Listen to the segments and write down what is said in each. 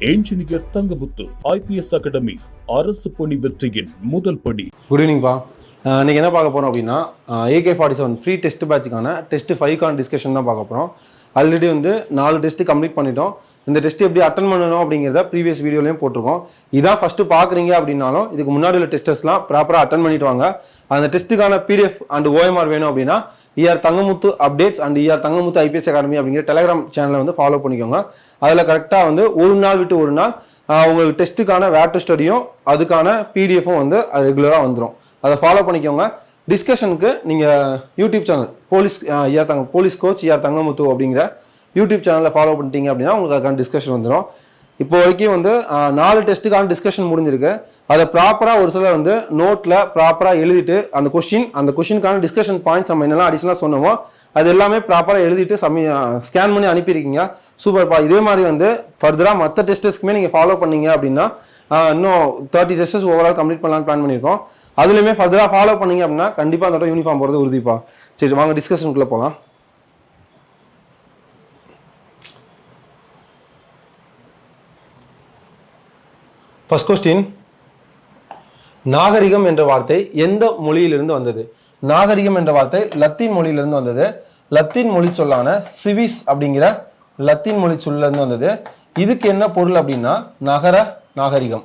Engineer Thangamuthu IPS academy அரசு பணி வெற்றியின் முதல் படி. குட் ஈவினிங்ப்பா. இன்னைக்கு என்ன பார்க்க போகிறோம் அப்படின்னா AK-47 ஃப்ரீ டெஸ்ட் பேட்சுக்கான டெஸ்ட் 5 டிஸ்கஷன் தான் பார்க்க போகிறோம். ஆல்ரெடி 4 டெஸ்ட்டு கம்ப்ளீட் பண்ணிட்டோம். இந்த டெஸ்ட் எப்படி அட்டன் பண்ணணும் அப்படிங்கிறத ப்ரீவியஸ் வீடியோலையும் போட்டிருக்கோம். இதான் ஃபஸ்ட்டு பார்க்குறீங்க அப்படின்னாலும் இதுக்கு முன்னாடி உள்ள டெஸ்டர்ஸ்லாம் ப்ராப்பராக அட்டன் பண்ணிட்டு வாங்க. அந்த டெஸ்ட்டுக்கான PDF அண்ட் OMR வேணும் அப்படின்னா Thangamuthu updates and Thangamuthu IPS academy அப்படிங்கிற டெலிகிராம் சேனலை ஃபாலோ பண்ணிக்கோங்க. அதில் கரெக்டாக ஒரு நாள் விட்டு ஒரு நாள் உங்களுக்கு டெஸ்ட்டுக்கான வேர் டு ஸ்டடியும் அதுக்கான PDFும் ரெகுலராக வந்துடும். அதை ஃபாலோ பண்ணிக்கோங்க. டிஸ்கஷனுக்கு நீங்கள் YouTube channel police coach Thangamuthu அப்படிங்கிற யூடியூப் சேனலில் ஃபாலோ பண்ணிட்டீங்க அப்படின்னா உங்களுக்கு அதுக்கான டிஸ்கஷன் வந்துடும். இப்போ வரைக்கும் 4 டெஸ்ட்டுக்கான டிஸ்கஷன் முடிஞ்சிருக்கு. அதை ப்ராப்பராக ஒரு சிலர் நோட்டில் ப்ராப்பராக எழுதிட்டு அந்த கொஷினுக்கான டிஸ்கஷன் பாயிண்ட்ஸ் நம்ம என்னெல்லாம் அடிஷனலாக சொன்னோமோ அது எல்லாமே ப்ராப்பராக எழுதிட்டு ஸ்கேன் பண்ணி அனுப்பியிருக்கீங்க. சூப்பர்ப்பா. இதே மாதிரி ஃபர்தராக மற்ற டெஸ்டர்ஸ்க்குமே நீங்கள் ஃபாலோ பண்ணீங்க அப்படின்னா இன்னும் 30 டெஸ்டர்ஸ் ஓவரால் கம்ப்ளீட் பண்ணலான்னு பிளான் பண்ணியிருக்கோம். அதுலேயுமே ஃபர்தராக ஃபாலோ பண்ணீங்க அப்படின்னா கண்டிப்பாக அந்த யூனிஃபார்ம் போகிறது உறுதிப்பா. சரி, வாங்க டிஸ்கஷனுக்குள்ளே போகலாம். ஃபர்ஸ்ட் கொஸ்டின், நாகரிகம் என்ற வார்த்தை எந்த மொழியிலிருந்து வந்தது? நாகரிகம் என்ற வார்த்தை லத்தீன் மொழியிலிருந்து வந்தது. லத்தீன் மொழி சொல்லான சிவிஸ் அப்படிங்கிற லத்தீன் மொழி சொல்லிருந்து வந்தது. இதுக்கு என்ன பொருள் அப்படின்னா நகர நாகரிகம்.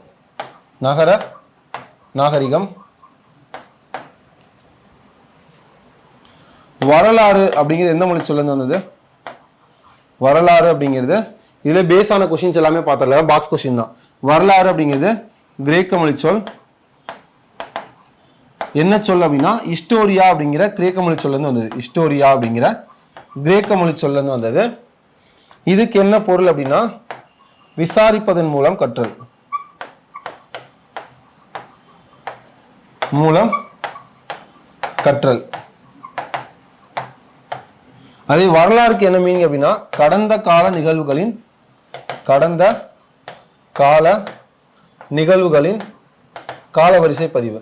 நகர நாகரிகம். வரலாறு அப்படிங்கிறது எந்த மொழி சொல்லிருந்து வந்தது? வரலாறு அப்படிங்கிறது இதுல பேஸான கொஸ்டின்ஸ் எல்லாமே பார்த்துடலாம். பாக்ஸ் கொஸ்டின் தான். வரலாறு அப்படிங்கிறது கிரேக்க மொழி சொல். என்ன சொல் அப்படின்னா ஹிஸ்டோரியா அப்படிங்கிற கிரேக்க மொழி சொல்ல இருந்து வந்தது. ஹிஸ்டோரியா அப்படிங்கிற கிரேக்க மொழி சொல்ல இருந்து வந்தது. இதுக்கு என்ன பொருள் அப்படின்னா விசாரிப்பதன் மூலம் கற்றல். மூலம் கற்றல். அதே வரலாறுக்கு என்ன மீனிங் அப்படின்னா கடந்த கால நிகழ்வுகளின் காலவரிசை பதிவு.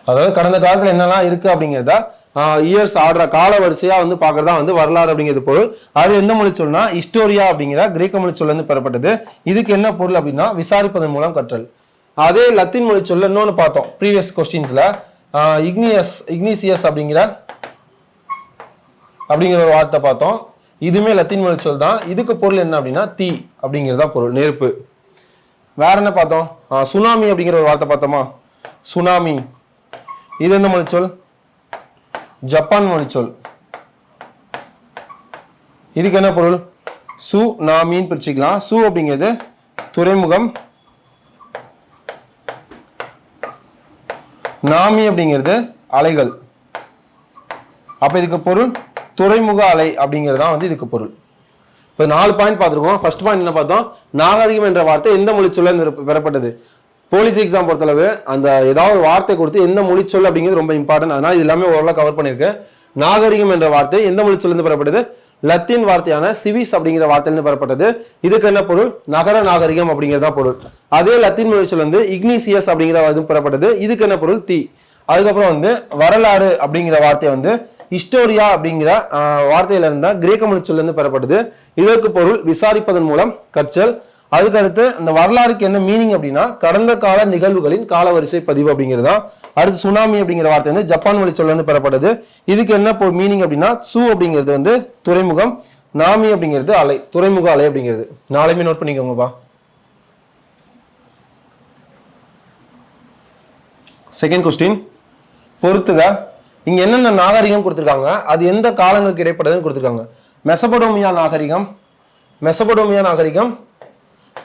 அதாவது கடந்த காலத்துல என்னெல்லாம் இருக்கு அப்படிங்கிறத இயர்ஸ் ஆடுற கால வரிசையா பாக்குறதா வரலாறு அப்படிங்கிறது பொருள். அது எந்த மொழி சொல்னா ஹிஸ்டோரியா அப்படிங்கிற கிரேக்க மொழி சொல்ல இருந்து பெறப்பட்டது. இதுக்கு என்ன பொருள் அப்படின்னா விசாரிப்பதன் மூலம் கற்றல். அதே லத்தீன் மொழி சொல்ல இன்னொன்னு பார்த்தோம் ப்ரீவியஸ் கொஸ்டின்ஸ்ல. இக்னீசியஸ் அப்படிங்கிற ஒரு வார்த்தை பார்த்தோம். இதுவுமே லத்தீன் மொழி சொல் தான். இதுக்கு பொருள் என்ன அப்படின்னா தீ அப்படிங்கிறதா பொருள், நெருப்பு. வேற என்ன பார்த்தோம்? சுனாமி அப்படிங்கிற ஒரு வார்த்தை பார்த்தோமா? சுனாமி. இது என்ன மொழி சொல்? ஜப்பான் மொழி சொல். இதுக்கு என்ன பொருள்? சு நாமின்னு பிரிச்சுக்கலாம். சு அப்படிங்கிறது துறைமுகம், நாமி அப்படிங்கிறது அலைகள். அப்ப இதுக்கு பொருள் துறைமுக அலை அப்படிங்கிறது தான் இதுக்கு பொருள். இப்போ 4 பாயிண்ட் பார்த்துருக்கோம். ஃபர்ஸ்ட் பாயிண்ட் என்ன பார்த்தோம்? நாகரிகம் என்ற வார்த்தை எந்த மொழி சொல்ல பெறப்பட்டது? போலீஸ் எக்ஸாம் பொறுத்தளவு அந்த ஏதாவது ஒரு வார்த்தை கொடுத்து எந்த மொழி சொல் அப்படிங்கிறது ரொம்ப இம்பார்ட்டன்ட். அதனால இது எல்லாமே ஓரளவு கவர் பண்ணியிருக்கேன். நாகரிகம் என்ற வார்த்தை எந்த மொழி சொல்லிருந்து பெறப்பட்டது? லத்தீன் வார்த்தையான சிவிஸ் அப்படிங்கிற வார்த்தையிலிருந்து பெறப்பட்டது. இதுக்கு என்ன பொருள்? நகர நாகரிகம் அப்படிங்கிறதா பொருள். அதே லத்தீன் மொழி சொல் இக்னீசியஸ் அப்படிங்கிற பெறப்பட்டது. இதுக்கு என்ன பொருள்? தீ. அதுக்கப்புறம் வரலாறு அப்படிங்கிற வார்த்தை ஹிஸ்டோரியா அப்படிங்கிற வார்த்தையில இருந்தா கிரேக்க மொழி சொல்ல இருந்து பெறப்பட்டது. இதற்கு பொருள் விசாரிப்பதன் மூலம் கற்றல். அதுக்கடுத்து அந்த வரலாறுக்கு என்ன மீனிங் அப்படின்னா கடந்த கால நிகழ்வுகளின் காலவரிசை பதிவு அப்படிங்கிறதா. அடுத்து சுனாமி அப்படிங்கிற வார்த்தை ஜப்பான் மொழி சொல்ல இருந்து பெறப்பட்டது. இதுக்கு என்ன மீனிங் அப்படின்னா சு அப்படிங்கிறது துறைமுகம், நாமி அப்படிங்கிறது அலை, துறைமுக அலை அப்படிங்கிறது. 4மே நோட் பண்ணிக்கோங்கப்பா. செகண்ட் கொஸ்டின், பொறுத்துக. இங்க என்னென்ன நாகரிகம் கொடுத்திருக்காங்க, அது எந்த காலங்களுக்கு இடைப்பட்டதுன்னு கொடுத்திருக்காங்க. மெசபடோமியா நாகரிகம்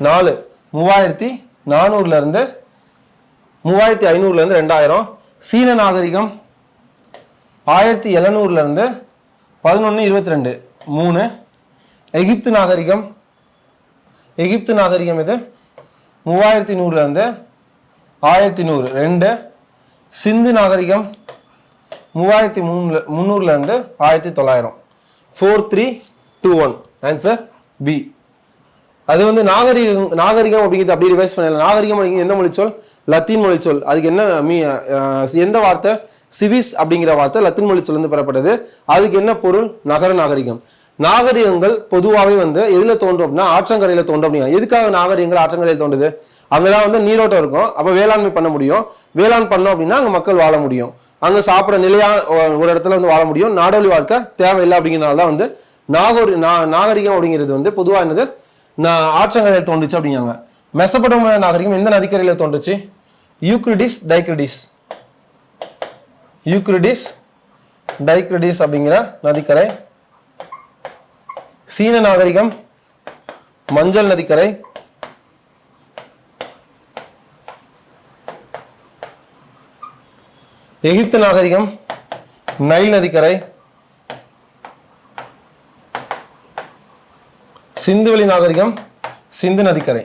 4 3400 இருந்து 3500 இருந்து 2000. சீன நாகரிகம் 1700 இருந்து 1122 3. எகிப்து நாகரிகம் இது 3100 இருந்து 1100 2. சிந்து நாகரிகம் 3300 இருந்து 1900. 4 3 2 1. Answer B. அது நாகரிகம் அப்படிங்கிறது அப்படி ரிவைஸ் பண்ணல. நாகரிகம் அப்படிங்கிறது எந்த மொழி சொல்? லத்தீன் மொழி சொல். அதுக்கு என்ன எந்த வார்த்தை? சிவிஸ் அப்படிங்கிற வார்த்தை லத்தீன் மொழி சொல்லிருந்து பெறப்பட்டது. அதுக்கு என்ன பொருள்? நகர நாகரிகம். நாகரிகங்கள் பொதுவாகவே வந்து எதுல தோன்றும் அப்படின்னா ஆற்றங்கரையில தோன்றும். அப்படின்னா எதுக்காக நாகரிகங்கள் ஆற்றங்கரையில் தோன்றுது? அங்கதான் வந்து நீரோட்டம் இருக்கும், அப்ப வேளாண்மை பண்ண முடியும். வேளாண் பண்ணோம் அப்படின்னா அங்க மக்கள் வாழ முடியும், அங்க சாப்பிட நிலையா ஒரு இடத்துல வந்து வாழ முடியும். நாடோடி வாழ்க்கை தேவையில்லை அப்படிங்கிறனால தான் வந்து நாகரிகம் அப்படிங்கிறது வந்து பொதுவா என்னது ஆற்றங்கரையில் தோன்றுச்சு அப்படிங்காங்க. மெசபடோமியா நாகரிகம் எந்த நதிக்கரையில தோன்றுச்சு? யூக்ரிடிஸ் டைக்ரிடிஸ் அப்படிங்கிற நதிக்கரை. சீன நாகரிகம் மஞ்சள் நதிக்கரை. எகிப்து நாகரிகம் நைல் நதிக்கரை. சிந்துவெளி நாகரிகம் சிந்து நதிக்கரை.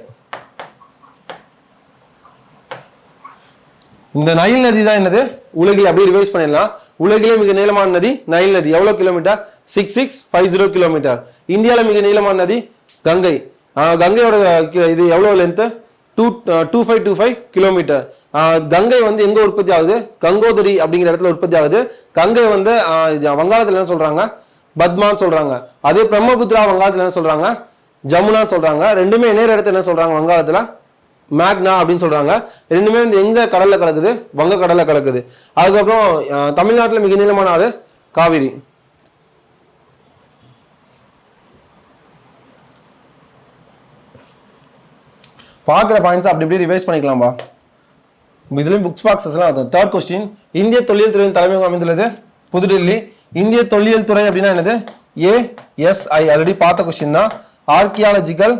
இந்த நைல் நதி தான் என்னது உலகில் அப்படியே ரிவைஸ் பண்ணிடலாம். உலகிலே மிக நீளமான நதி நைல் நதி. எவ்வளவு கிலோமீட்டர்? 6650 கிலோமீட்டர். இந்தியாவில மிக நீளமான நதி கங்கை. கங்கையோட இது எவ்வளவு லென்த்? 2525 கிலோமீட்டர். கங்கை வந்து எங்க உற்பத்தி ஆகுது? கங்கோதரி அப்படிங்கிற இடத்துல உற்பத்தி ஆகுது. கங்கை வந்து வங்காளத்துல என்ன சொல்றாங்க? பத்மான்னு சொல்றாங்க. அதே பிரம்மபுத்திரா வங்காளத்துல என்ன சொல்றாங்க? ஜமுனான்னு சொல்றாங்க. ரெண்டுமே நேர இடத்துல என்ன சொல்றாங்க? வங்காளத்துல மேக்னா அப்படின்னு சொல்றாங்க. ரெண்டுமே வந்து எங்க கடல்ல கலக்குது? வங்க கடல்ல கலக்குது. அதுக்கப்புறம் தமிழ்நாட்டுல மிக நீளமான ஆறு காவிரி. பார்க்குற பாயிண்ட்ஸ் அப்படி இப்படி ரிவைஸ் பண்ணிக்கலாம்பா. இதுலயும் புக்ஸ் பாக்ஸஸ்லாம் அது. தேர்ட் கொஸ்டின், இந்திய தொல்லியல் துறையின் தலைமையகம் அமைந்துள்ளது புதுடெல்லி. இந்திய தொல்லியல் துறை அப்படின்னா என்னது? ASI. ஆல்ரெடி பார்த்த கொஸ்டின் தான். Archaeological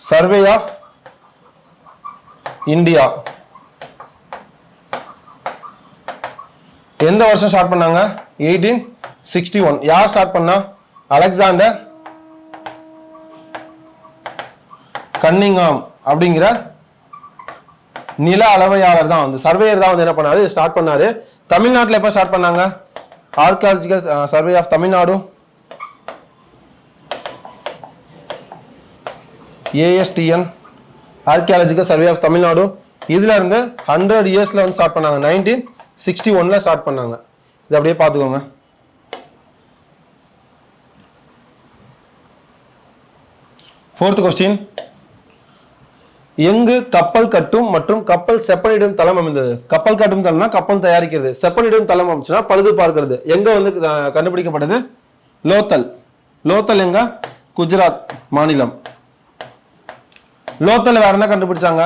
survey of India. எந்த வருஷம் ஸ்டார்ட் பண்ணாங்க? 1861. யார் ஸ்டார்ட் பண்ணா? அலெக்சாண்டர் கன்னிங்ஹாம் அப்படிங்கிற நில அளவையாளர் தான் வந்து சர்வேயர் தான் வந்து என்ன பண்ணாரு? ஸ்டார்ட் பண்ணாரு. தமிழ்நாட்டில் எப்ப ஸ்டார்ட் பண்ணாங்க? Archaeological survey of Tamil Nadu ASTN, archaeological survey of Tamil Nadu. இதுல இருந்து 100 இயர்ஸ்ல வந்து ஸ்டார்ட் பண்ணாங்க. 1961ல ஸ்டார்ட் பண்ணாங்க. இது அப்படியே பார்த்துக்கோங்க. ஃபோர்த் கொஸ்டின், எங்கு கப்பல் கட்டும் மற்றும் கப்பல் செப்பனிடும் தளம் அமைந்தது? கப்பல் கட்டும் தளம்னா கப்பல் தயாரிக்கிறது, செப்பனிடும் தளம் அமைச்சுன்னா பழுது பார்க்கிறது. எங்க வந்து கண்டுபிடிக்கப்பட்டது? லோத்தல். லோத்தல் எங்க? குஜராத் மாநிலம். லோத்தல் வேற என்ன கண்டுபிடிச்சாங்க?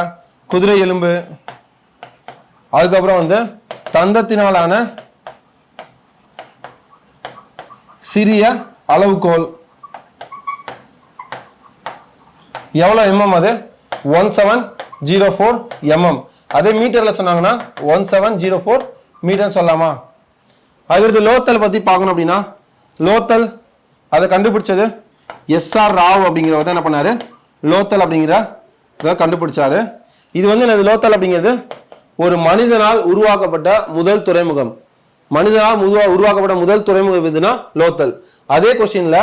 குதிரை எலும்பு, அதுக்கப்புறம் வந்து தந்தத்தினாலான சிறிய அளவுகோல். எவ்வளவு mm அது? 1704 mm. அதே மீட்டர்ல சொன்னாங்கன்னா 1704 மீட்டர் சொல்லலாமா? அதுக்கு லோத்தல் பத்தி பார்க்கணும் அப்படின்னா, லோத்தல் அதை கண்டுபிடிச்சது SR ராவ் அப்படிங்கிறவர் என்ன பண்ணாரு? லோத்தல் அப்படிங்கிற கண்டுபிடிச்சாரு. இது வந்து லோத்தல் அப்படிங்கிறது ஒரு மனிதனால் உருவாக்கப்பட்ட முதல் துறைமுகம். மனிதனால் உருவாக்கப்பட்ட முதல் துறைமுகம் எதுனா லோத்தல். அதே கொஸ்டின்ல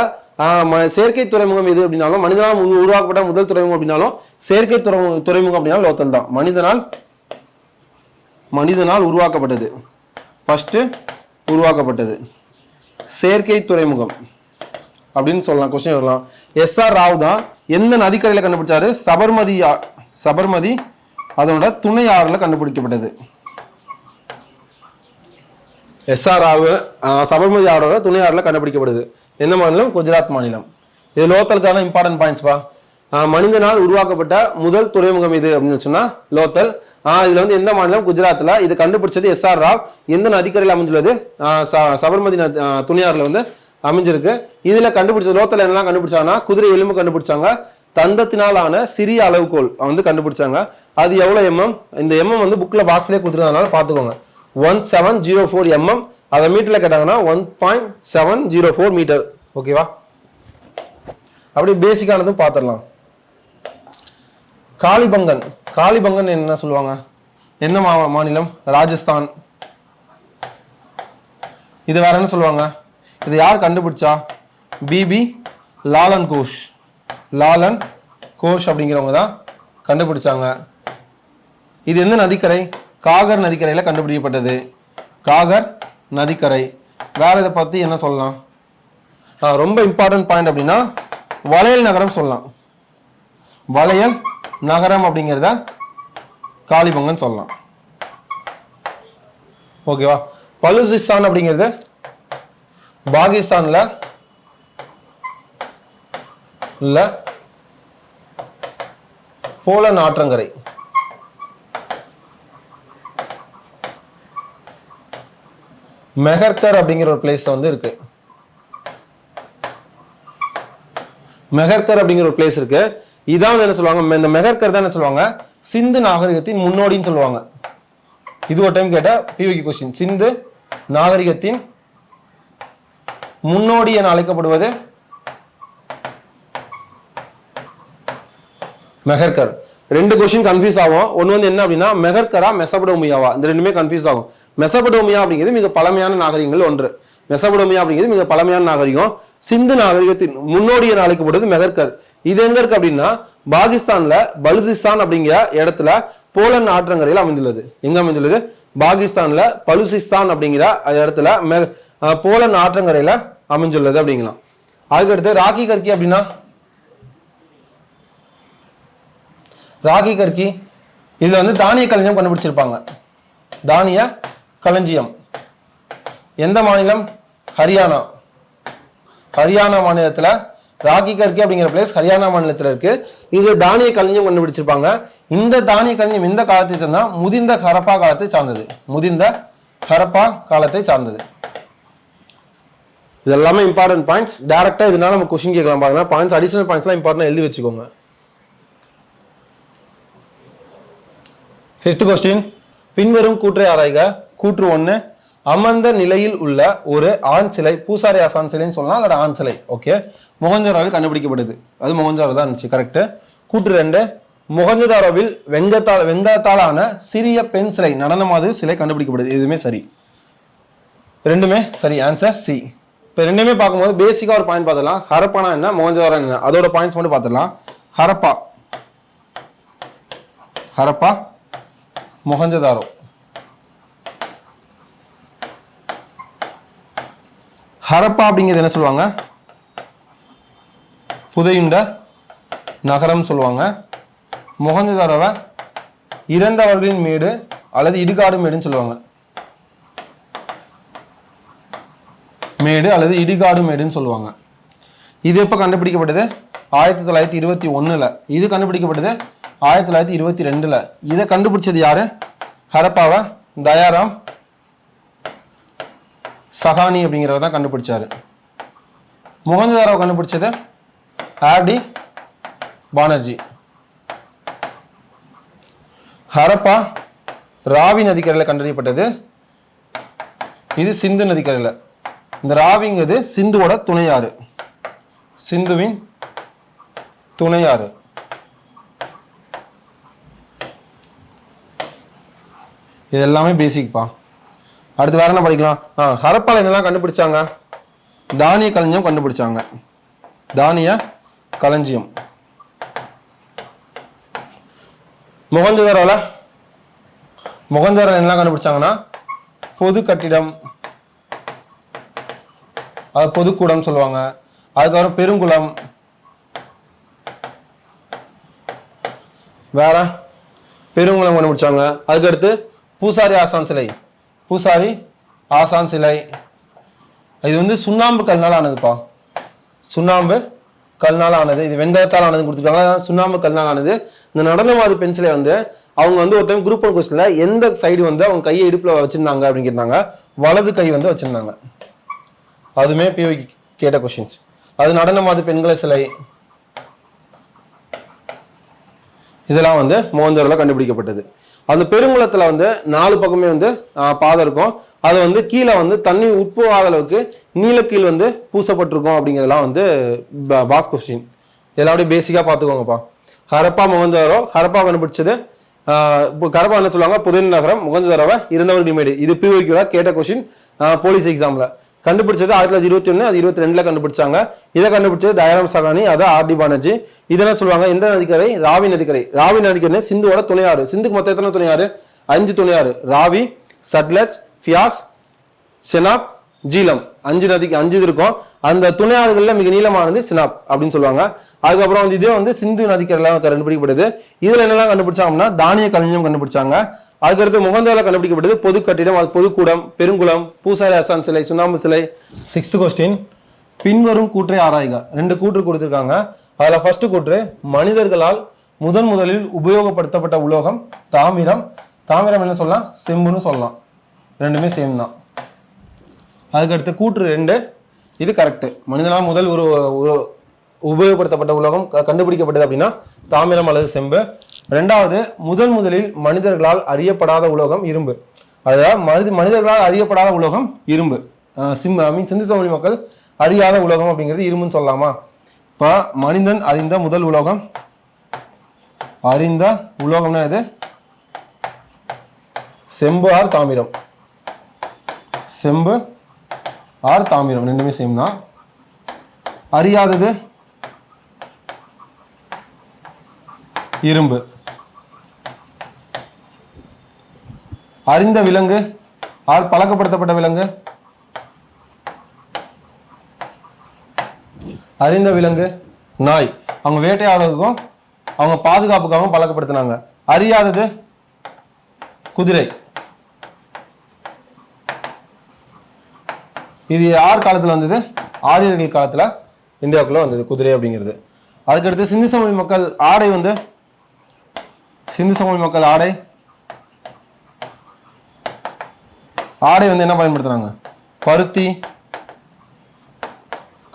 செயற்கை துறைமுகம் எது அப்படின்னாலும், மனிதனால் உருவாக்கப்பட்ட முதல் துறைமுகம் அப்படின்னாலும் செயற்கை துறைமுகம் அப்படின்னா லோத்தல் தான். மனிதனால் உருவாக்கப்பட்டது, ஃபர்ஸ்ட் உருவாக்கப்பட்டது செயற்கை துறைமுகம் அப்படின்னு சொல்லலாம். கொஸ்டின் வரலாம். SR ராவ் தான் எந்த நதிக்கரையில கண்டுபிடிச்சாரு? சபர்மதி அதோட துணை ஆறுல கண்டுபிடிக்கப்பட்டது. SR ராவ் சபர்மதி ஆறோட துணை ஆறுல கண்டுபிடிக்கப்படுது. எந்த மாநிலம்? குஜராத் மாநிலம். இது லோத்தலுக்கான இம்பார்ட்டன்ட் பாயிண்ட்ஸ் பா. மனிதனால் உருவாக்கப்பட்ட முதல் துறைமுகம் இது அப்படின்னு சொன்னா லோத்தல். இதுல வந்து எந்த மாநிலம்? குஜராத்ல. இது கண்டுபிடிச்சது SR ராவ். எந்த நதிக்கரையில் அமைஞ்சுள்ளது? சபர்மதி துணையாறுல வந்து அமைஞ்சிருக்கு. இதுல கண்டுபிடிச்ச லோத்தல் என்னெல்லாம் கண்டுபிடிச்சாங்கன்னா, குதிரை எலும்பு கண்டுபிடிச்சாங்க, தந்தத்தினாலான சிறிய அளவுகோல் வந்து கண்டுபிடிச்சாங்க. அது எவ்வளவு mm? இந்த mm வந்து புக்ல பாக்ஸ்லயே கொடுத்துருக்கனால பாத்துக்கோங்க. 1704 mm. அதை மீட்டர்ல கேட்டாங்கன்னா 1.704 மீட்டர். ஓகேவா? அப்படி பேசிக்கானதும் பார்த்துடலாம். காளிபங்கன் என்ன சொல்லுவாங்க? என்ன மாநிலம்? ராஜஸ்தான். இது வேற என்ன சொல்லுவாங்க? இது யார் கண்டுபிடிச்சா? BB லாலன் கோஷ் அப்படிங்கிறவங்க தான் கண்டுபிடிச்சாங்க. இது எந்த நதிக்கரை? காகர் நதிக்கரையில் கண்டுபிடிக்கப்பட்டது. காகர் நதிக்கரை. வேற இதை பற்றி என்ன சொல்லலாம்? ரொம்ப இம்பார்ட்டன்ட் பாயிண்ட் அப்படின்னா வளையல் நகரம் சொல்லலாம். வளையல் நகரம் அப்படிங்கிறத காலிபங்கன் சொல்லலாம். ஓகேவா? பலுசிஸ்தான் அப்படிங்கிறது பாகிஸ்தான்ல இல்ல போலன் ஆற்றங்கரை. மெஹர்கர் அப்படிங்கிற ஒரு பிளேஸ் வந்து இருக்கு. மெஹர்கர் அப்படிங்கிற ஒரு பிளேஸ் இருக்கு. இதான் என்ன சொல்லுவாங்க, இந்த மெஹர்கர் தான் என்ன சொல்லுவாங்க, சிந்து நாகரிகத்தின் முன்னோடின்னு சொல்லுவாங்க. இது ஒரு டைம் கேட்ட பிவிக்கு கொஸ்டின். சிந்து நாகரிகத்தின் முன்னோடி என அழைக்கப்படுவது மெஹர்கர். ரெண்டு கொஸ்டின் கன்ஃபியூஸ் ஆகும். ஒன்னு வந்து என்ன அப்படின்னா மெஹர்கரா மெசபடோமியாவா, இந்த ரெண்டுமே கன்ஃபியூஸ் ஆகும். மெசபடோமியா அப்படிங்கிறது மிக பழமையான நாகரிகங்கள் ஒன்று. மெசபடோமியா அப்படிங்கிறது மிக பழமையான நாகரிகம். சிந்து நாகரிகத்தின் முன்னோடி என அழைக்கப்படுவது மெஹர்கர். இது எங்க இருக்கு அப்படின்னா பாகிஸ்தான்ல பலுசிஸ்தான் அப்படிங்கிற இடத்துல போலன் ஆற்றங்கரையில் அமைந்துள்ளது. எங்க அமைந்துள்ளது? பாகிஸ்தான்ல பலுசிஸ்தான் அப்படிங்கிற இடத்துல போலன் ஆற்றங்கரையில அமைஞ்சுள்ளது அப்படிங்கலாம். அதுக்கடுத்து ராக்கி கர்கி அப்படின்னா, ராக்கி கர்கி இதுல வந்து தானிய களஞ்சியம் கண்டுபிடிச்சிருப்பாங்க. தானிய களஞ்சியம் எந்த மாநிலம்? ஹரியானா. ஹரியானா மாநிலத்துல ராக்கி கர்கி அப்படிங்கிற பிளேஸ் ஹரியானா மாநிலத்தில் இருக்கு. இது தானிய களஞ்சியம் கண்டுபிடிச்சிருப்பாங்க. இந்த தானிய களஞ்சியம் எந்த காலத்தை சேர்ந்தா முதிர்ந்த ஹரப்பா காலத்தை சார்ந்தது. முதிர்ந்த ஹரப்பா காலத்தை சார்ந்தது. இது எல்லாமே இம்பார்ட்டன்ட் பாயிண்ட்ஸ். டைரக்டா இதனால நம்ம கொஸ்டின் கேட்கலாம் பாருங்க. பாயிண்ட்ஸ் அடிஷனல் பாயிண்ட்ஸ்லாம் இம்பார்ட்டன்ட் எழுதி வச்சுக்கோங்க. 5th கொஸ்டின், பின்வரும் கூற்றை ஆராய்க. கூற்று 1, அமர்ந்த நிலையில் உள்ள ஒரு ஆண் சிலை பூசாரி ஆசான் சிலைன்னு சொல்லலாம், அல்லது ஆண் சிலை. ஓகே, மொஹஞ்சதாரோவில் கண்டுபிடிக்கப்படுது. அது மொஹஞ்சதாரோ தான் இருந்துச்சு. கரெக்ட். கூற்று 2, மொஹஞ்சதாரோவில் வெங்கத்தாலான சிறிய பெண் சிலை நடனமாது சிலை கண்டுபிடிக்கப்படுது. இதுவுமே சரி, ரெண்டுமே சரி. Answer C. இப்போ ரெண்டுமே பார்க்கும்போது பேசிக்கா ஒரு பாயிண்ட் பார்த்துடலாம். ஹரப்பானா என்ன, மொஹஞ்சதாரோ என்ன, அதோட பாயிண்ட்ஸ் மட்டும் பார்த்துடலாம். ஹரப்பா, ஹரப்பா, மொஹஞ்சதாரோ. ஹரப்பா அப்படிங்கிறது என்ன சொல்லுவாங்க? புதையுண்ட நகரம் சொல்லுவாங்க. மொஹஞ்சதாரோவை இறந்தவர்களின் மேடு அல்லது இடுகாடு மேடுன்னு சொல்லுவாங்க. மேடு அல்லது இடுகாடு மேடுன்னு சொல்லுவாங்க. இது எப்போ கண்டுபிடிக்கப்பட்டது? 1921. இது கண்டுபிடிக்கப்பட்டது 1922. இதை கண்டுபிடிச்சது யாரு? ஹரப்பாவை தயாராம் சஹானி அப்படிங்கிறவர் தான் கண்டுபிடிச்சாரு. மொஹஞ்சதாரோவை கண்டுபிடிச்சது ஆர்டி பானர்ஜி. ஹரப்பா ராவி நதிக்கரையில் கண்டறியப்பட்டது. இது சிந்து நதிக்கரையில். இந்த ராவிங்கிறது சிந்துவோட துணையாறு, சிந்துவின் துணையாறு. இது எல்லாமே பேசிக்பா. அடுத்து வேற என்ன படிக்கலாம்? ஹரப்பால என்னெல்லாம் கண்டுபிடிச்சாங்க? தானிய களஞ்சியம் கண்டுபிடிச்சாங்க. தானிய களஞ்சியம். மொஹஞ்சதாரோல என்னெல்லாம் கண்டுபிடிச்சாங்கன்னா பொது கட்டிடம், அது பொதுக்கூடம் சொல்லுவாங்க. அதுக்கப்புறம் பெருங்குளம், வேற பெருங்குளம் கண்டுபிடிச்சாங்க. அதுக்கடுத்து பூசாரி ஆசான் சிலை, பூசாரி ஆசான் சிலை. இது வந்து சுண்ணாம்பு கல்னால ஆனதுப்பா. சுண்ணாம்பு கல்னால ஆனது. இது வெங்கலத்தால் ஆனது கொடுத்துருக்காங்க. சுண்ணாம்பு கல்னால ஆனது. இந்த நடனமாது பெண் சிலை வந்து அவங்க வந்து ஒரு டைம் குரூப் 1 கொஸ்டின்ல எந்த சைடு வந்து அவங்க கையை இடுப்புல வச்சிருந்தாங்க அப்படின்னு கேட்டாங்க. வலது கை வந்து வச்சிருந்தாங்க. அதுமே பிஓ கேட்ட கொஸ்டின்ஸ். அது நடனமாது பெண்களை சிலை. இதெல்லாம் வந்து மொஹஞ்சதாரோல கண்டுபிடிக்கப்பட்டது. அந்த பெருங்குளத்துல வந்து 4 பக்கமே வந்து பாதை இருக்கும். அது வந்து கீழே வந்து தண்ணி உட்போகாத அளவுக்கு நீலக்கீழ் வந்து பூசப்பட்டிருக்கும். அப்படிங்கிறதுலாம் வந்து பாக்ஸ் கொஸ்டின். இதெல்லாம் அப்படியே பேசிக்கா பார்த்துக்கோங்கப்பா. ஹரப்பா மொஹஞ்சதாரோ. ஹரப்பா கண்டுபிடிச்சது ஹரப்பா என்ன சொல்லுவாங்க? புதையுண்ட நகரம். மொஹஞ்சதாரோவை இறந்தவர்கள் மேடு. இது பிஓ கேட்ட கொஸ்டின் போலீஸ் எக்ஸாம்ல. கண்டுபிடிச்சது 1921, அது 22ல கண்டுபிடிச்சாங்க. இதை கண்டுபிடிச்சது தயாராம் சஹானி, அது ஆர்டி பானர்ஜி. இதெல்லாம் சொல்லுவாங்க எந்த நதிக்கரை? ராவி நதிக்கரை. ராவி நதிக்கரை சிந்துவோட துணையாறு. சிந்துக்கு மொத்தம் எத்தனை துணையாறு? 5 துணையாறு ராவி, சட்லஜ், ஃபியாஸ், செனாப், ஜீலம். 5 நதிக்கு 5 இது இருக்கும். அந்த துணையாறுகள்ல மிக நீளமானது சினாப் அப்படின்னு சொல்லுவாங்க. அதுக்கப்புறம் வந்து இதே வந்து சிந்து நதிக்கரைலாம் கண்டுபிடிக்கப்படுது. இதுல என்னெல்லாம் கண்டுபிடிச்சாங்கன்னா தானிய களஞ்சியம் கண்டுபிடிச்சாங்க. அதுக்கடுத்து முகந்தோல கண்டுபிடிக்கப்பட்டது பொது கட்டிடம், அது பொதுக்கூடம், பெருங்குளம், பூசாரி அசான் சிலை, சுண்ணாம்பு சிலை. 6th கொஸ்டின், பின்வரும் கூற்றை ஆராய்க. 2 கூற்று கொடுத்துருக்காங்க. அதுல ஃபர்ஸ்ட் கூற்று, மனிதர்களால் முதலில் உபயோகப்படுத்தப்பட்ட உலோகம் தாமிரம். தாமிரம் என்ன சொல்லலாம், செம்புன்னு சொல்லலாம். ரெண்டுமே சேம் தான். அதுக்கடுத்து கூற்று 2, இது கரெக்ட். மனிதனால் உபயோகப்படுத்தப்பட்ட உலோகம் கண்டுபிடிக்கப்பட்டது அப்படின்னா தாமிரம் அல்லது செம்பு. 2வது, முதலில் மனிதர்களால் அறியப்படாத உலோகம் இரும்பு. அதாவது மனிதர்களால் அறியப்படாத உலோகம் இரும்பு. சிந்து சமவெளி மக்கள் அறியாத உலோகம் அப்படிங்கிறது இரும்புன்னு சொல்லலாமா? இப்போ மனிதன் அறிந்த முதல் உலோகம், அறிந்த உலோகம்னா இது செம்பு ஆர் தாமிரம். செம்பு ஆர் தாமிரம் ரெண்டுமே சேம் தான். அறியாதது இரும்பு. அறிந்த விலங்கு ஆர் பழக்கப்படுத்தப்பட்ட விலங்கு, அறிந்த விலங்கு நாய். அவங்க வேட்டையாடுறதுக்கும் அவங்க பாதுகாப்புக்காகவும் பழக்கப்படுத்தினாங்க. அறியாதது குதிரை. இது யார் காலத்துல வந்தது? ஆரியர்கள் காலத்துல இந்தியாவுக்குள்ள வந்தது குதிரை அப்படிங்கிறது. அதுக்கடுத்து சிந்து சமவெளி மக்கள் ஆடை வந்து ஆடை வந்து என்ன பயன்படுத்துறாங்க? பருத்தி,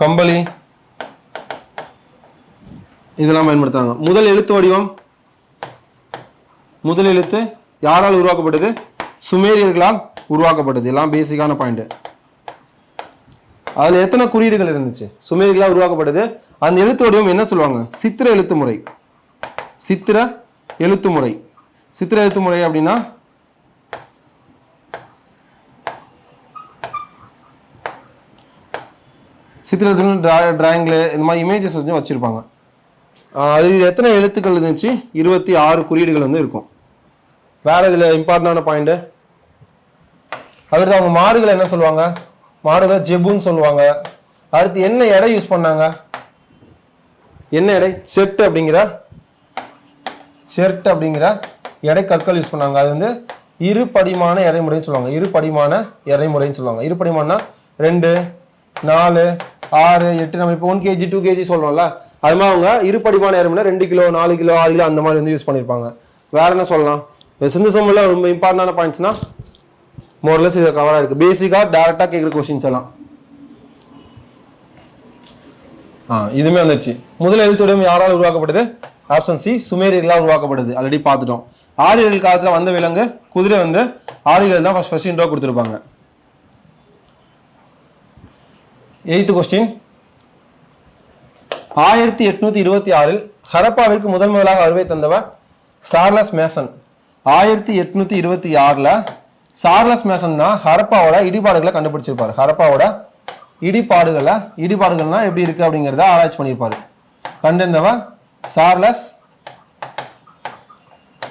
கம்பளி இதெல்லாம் பயன்படுத்துறாங்க. முதல் எழுத்து வடிவம், முதல் எழுத்து யாரால் உருவாக்கப்பட்டது? சுமேரியர்களால் உருவாக்கப்பட்டது. எல்லாம் பேசிக்கான பாயிண்ட். அதுல எத்தனை குறியீடுகள் இருந்துச்சு? சுமேரியர்களால் உருவாக்கப்பட்டது. அந்த எழுத்து வடிவம் என்ன சொல்லுவாங்க? சித்திர எழுத்து முறை. சித்திர எழுத்து முறை. சித்திர எழுத்து முறை அப்படின்னா சித்திரத்தில் டிராயிங்ல இந்த மாதிரி இமேஜஸ் வந்து வச்சிருப்பாங்க. அது எத்தனை எழுத்துக்கள் இருந்துச்சு? 26 குறியீடுகள் வந்து இருக்கும். வேற இதுல இம்பார்ட்டன்டான பாயிண்ட். அடுத்து அவங்க மாடுகளை என்ன சொல்லுவாங்க? மாடுகளை ஜெபுன்னு சொல்லுவாங்க. அடுத்து என்ன எடை யூஸ் பண்ணாங்க? என்ன எடை? செட் அப்படிங்கிற எடை கற்கள் யூஸ் பண்ணாங்க. அது வந்து இருபடிமான எடைமுறைன்னு சொல்லுவாங்க. இருபடிமான எடைமுறைன்னு சொல்லுவாங்க. இருபடிமானா 2, 4, 6, 8. நம்ம இப்போ 1 kg 2 kg சொல்றோம்ல, அது மாதிரி அவங்க இருபடிமான எடைமுறை 2 கிலோ 4 கிலோ 6 கிலோ அந்த மாதிரி வந்து யூஸ் பண்ணியிருப்பாங்க. வேற என்ன சொல்லலாம்? சிந்து சமவெளியில ரொம்ப இம்பார்ட்டன்டான பாயிண்ட்ஸ்னா மோர்லெஸ் இதை கவரா இருக்கு. பேசிக்கா டைரக்டா கேட்குற கொஸ்டின்ஸ் எல்லாம் இதுமே வந்துச்சு. முதல் எழுத்துடன் யாரால் உருவாக்கப்பட்டது? ஆப்ஷன் சி, சுமேரியர்களால் உருவாக்கப்பட்டது. ஆல்ரெடி பார்த்துட்டோம். ஆரியர்கள் காலத்துல வந்த விலங்கு குதிரை வந்து ஆரியர்கள் தான் ஃபர்ஸ்ட் இன்ட்ரோ கொடுத்துருப்பாங்க. 8th கொஸ்டின், 1826 ஹரப்பாவிற்கு முதலாக வருகை தந்தவர் சார்லஸ் மேசன். 1826 சார்லஸ் மேசன் தான் ஹரப்பாவோட இடிபாடுகளை கண்டுபிடிச்சிருப்பாரு. ஹரப்பாவோட இடிபாடுகள்னா எப்படி இருக்கு அப்படிங்கிறத ஆராய்ச்சி பண்ணியிருப்பாரு. கண்டிருந்தவர் சார்லஸ்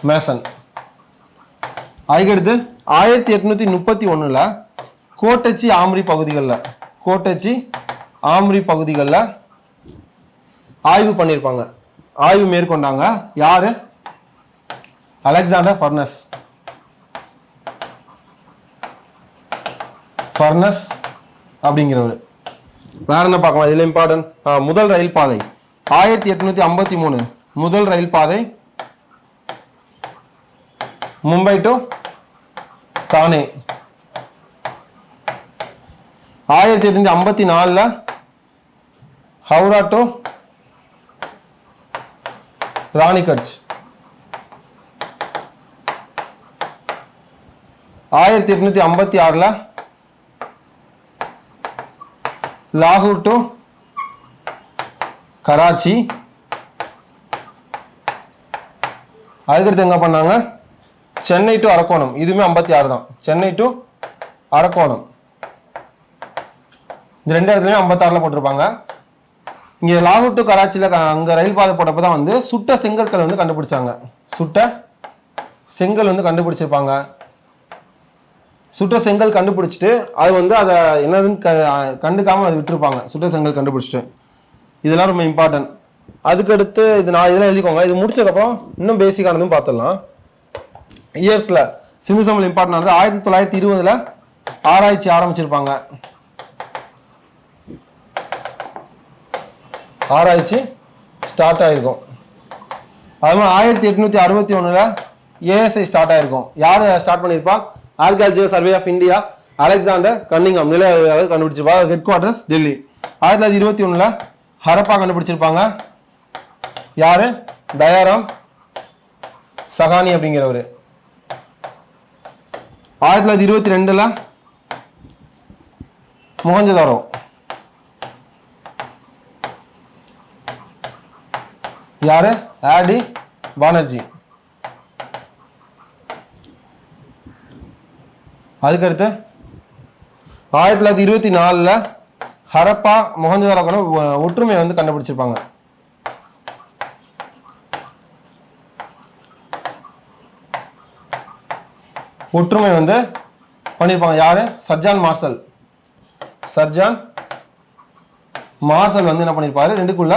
மேசன். அதுக்கடுத்து 1831 கோட்டச்சி ஆம்ரி பகுதிகளில் ஆய்வு பண்ணியிருப்பாங்க. ஆய்வு மேற்கொண்டாங்க. யாரு? அலெக்சாண்டர் ஃபர்னஸ் அப்படிங்கிறவர். வேற என்ன பார்க்கலாம்? இதுல இம்பார்ட்டன்ட் முதல் ரயில் பாதை 1853 முதல் ரயில் பாதை மும்பை டு தானே. 1854 ஹவுரா டு ராணிகட்ச். 1856 லாகூர் டு கராச்சி. அதுக்கடுத்து எங்க பண்ணாங்க? சென்னை டு அரக்கோணம். இதுவுமே 56 தான். சென்னை டு அரக்கோணம் இந்த 2 இடத்துலயும் 56 போட்டிருப்பாங்க. இங்க லாகூர் டு கராச்சியில அங்க ரயில் பாதை போட்டப்பதான் வந்து சுட்ட செங்கற்கள் வந்து கண்டுபிடிச்சாங்க. சுட்ட செங்கல் வந்து கண்டுபிடிச்சிருப்பாங்க. சுட்ட செங்கல் கண்டுபிடிச்சிட்டு அது வந்து அதை என்னதுன்னு கண்டுக்காம அதை விட்டுருப்பாங்க. சுட்ட செங்கல் கண்டுபிடிச்சிட்டு இதெல்லாம் ரொம்ப இம்பார்ட்டன்ட். அதுக்கடுத்து இது நான் இதெல்லாம் எழுதிக்கோங்க. இது முடிச்சதுக்கப்புறம் இன்னும் பேசிக்கானதும் பார்த்துடலாம். இயர்ஸில் சிந்து சமவெளி இம்பார்ட்டன் ஆனது 1920 ஆராய்ச்சி ஆரம்பிச்சிருப்பாங்க. ஆராய்ச்சி ஸ்டார்ட் ஆயிருக்கும். அது மாதிரி 1861 ஏஎஸ்ஐ ஸ்டார்ட் ஆயிருக்கும். யார் ஸ்டார்ட் பண்ணியிருப்பா? Archaeological survey of India, Alexander Cunningham நில கண்டுபிடிச்சிருப்பா. Headquarters Delhi. 1921 ஹரப்பா கண்டுபிடிச்சிருப்பாங்க. யாரு? தயாராம் சகானி அப்படிங்கிறவர். 1922 மொஹஞ்சதாரோ. யாரு? ஆடி பானர்ஜி. அதுக்கடுத்து 1924 ஹரப்பா மொஹஞ்சதாரோக்கான ஒற்றுமையை வந்து கண்டுபிடிச்சிருப்பாங்க. ஒற்றுமை வந்து பண்ணியிருப்பாங்க. யாரு? Sir John marshal. சர்ஜான் மார்ஷல் வந்து என்ன பண்ணியிருப்பாரு? ரெண்டுக்குள்ள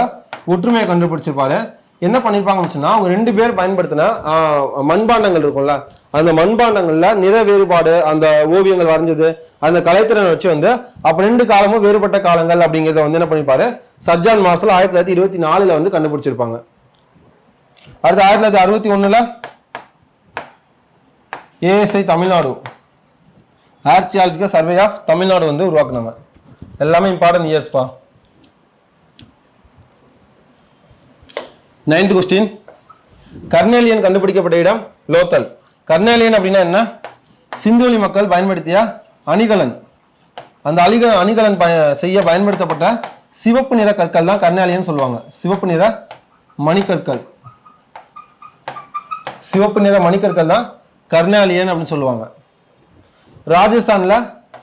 ஒற்றுமையை கண்டுபிடிச்சிருப்பாரு. என்ன பண்ணியிருப்பாங்கன்னு சொன்னா, அவங்க 2 பேர் பயன்படுத்தின மண்பாண்டங்கள் இருக்கும்ல, அந்த மண்பாண்டங்கள்ல நிற வேறுபாடு, அந்த ஓவியங்கள் வரைஞ்சது, அந்த கலைத்திறனை வச்சு வந்து அப்ப 2 காலமும் வேறுபட்ட காலங்கள் அப்படிங்கிறத வந்து என்ன பண்ணிருப்பாரு? சர்ஜான் மார்ஷல் 1924 வந்து கண்டுபிடிச்சிருப்பாங்க. அடுத்து 1961 ASI Tamil Nadu, archaeological survey of Tamil Nadu வந்து உருவாக்குனாங்க. எல்லாமே இம்பார்ட்டன்ட் இயர்ஸ்பா. 9th question. கர்னேலியன் கண்டுபிடிக்கப்பட்ட இடம் லோத்தல். கர்னேலியன் அப்படின்னா என்ன? சிந்துவெளி மக்கள் பயன்படுத்திய அணிகலன். அந்த அணிகலன் செய்ய பயன்படுத்தப்பட்ட சிவப்பு நிற கற்கள் தான் கர்னேலியன் சொல்லுவாங்க. சிவப்பு நிற மணிக்கற்கள். சிவப்பு நிற மணிக்கற்கள் தான் கர்னாலியன் அப்படின்னு சொல்லுவாங்க. ராஜஸ்தான்ல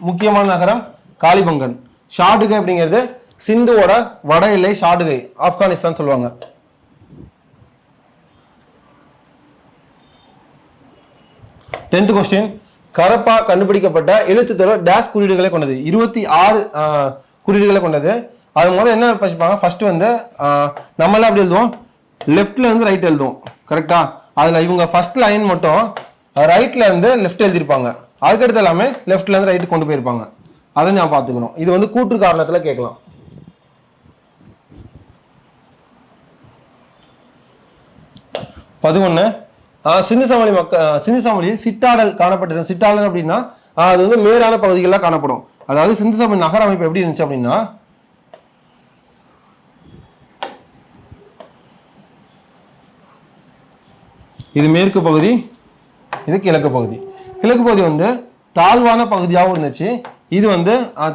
முக்கியமான நகரம் காலிபங்கன். ஷாடுகை அப்படிங்கிறது சிந்துவோட வட எல்லை. ஷாடுகை ஆப்கானிஸ்தான் சொல்லுவாங்க. Tenth question. கரப்பா கண்டுபிடிக்கப்பட்ட எழுத்துத்தொடர் டேஷ் குறியீடுகளை கொண்டது. 26 குறியீடுகளை கொண்டது. அது முதல்ல என்ன படிப்பாங்க? ஃபர்ஸ்ட் வந்து நம்மளாம் அப்படி எழுதுவோம், லெஃப்ட்ல இருந்து ரைட் எழுதுவோம். கரெக்டா? அதுல இவங்க ஃபர்ஸ்ட் லைன் மட்டும் ரைட்ல இருந்து லெஃப்ட் எழுதிருப்பாங்க. அதுக்கடுத்து எல்லாமே லெஃப்ட்ல இருந்து ரைட்டு கொண்டு போயிருப்பாங்க. அதை நான் பார்த்துக்கணும். இது வந்து கூற்று காரணத்துல கேட்கலாம். சிந்து சமவெளியில் சிட்டாடல் காணப்பட்டிருக்கும். சிட்டாடல் அப்படின்னா அது வந்து மேலான பகுதிகளில் காணப்படும். அதாவது சிந்து சமவெளி நகர அமைப்பு எப்படி இருந்துச்சு அப்படின்னா, இது மேற்கு பகுதி, இது கிழக்கு பகுதி. கிழக்கு பகுதி வந்து தாழ்வான பகுதியாகவும் இருந்துச்சு. இது வந்து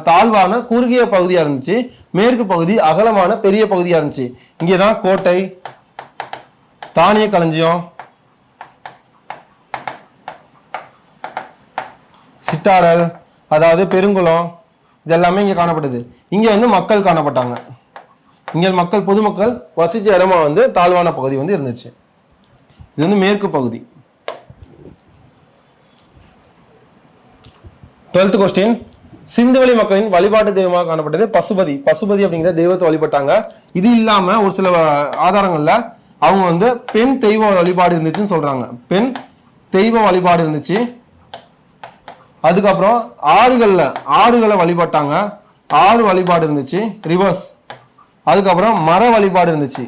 தாழ்வான குறுகிய பகுதியா இருந்துச்சு. மேற்கு பகுதி அகலமான பெரிய பகுதியா இருந்துச்சு. இங்கேதான் கோட்டை, தானிய களஞ்சியம், சிட்டாடல், அதாவது பெருங்குளம், இது எல்லாமே இங்க காணப்பட்டது. இங்க வந்து மக்கள் காணப்பட்டாங்க. இங்க மக்கள், பொதுமக்கள் வசிச்ச இடமா வந்து தாழ்வான பகுதி வந்து இருந்துச்சு. இது வந்து மேற்கு பகுதி. 12th question. சிந்துவெளி மக்களின் வழிபாட்டு தெய்வமாக காணப்பட்டது பசுபதி. பசுபதி அப்படிங்கிற தெய்வத்தை வழிபட்டாங்க. இது இல்லாம ஒரு சில ஆதாரங்கள்ல அவங்க வந்து பெண் தெய்வ வழிபாடு இருந்துச்சுன்னு சொல்றாங்க. பெண் தெய்வ வழிபாடு இருந்துச்சு. அதுக்கப்புறம் ஆறுகளை வழிபட்டாங்க. ஆறு வழிபாடு இருந்துச்சு, ரிவர்ஸ். அதுக்கப்புறம் மர வழிபாடு இருந்துச்சு.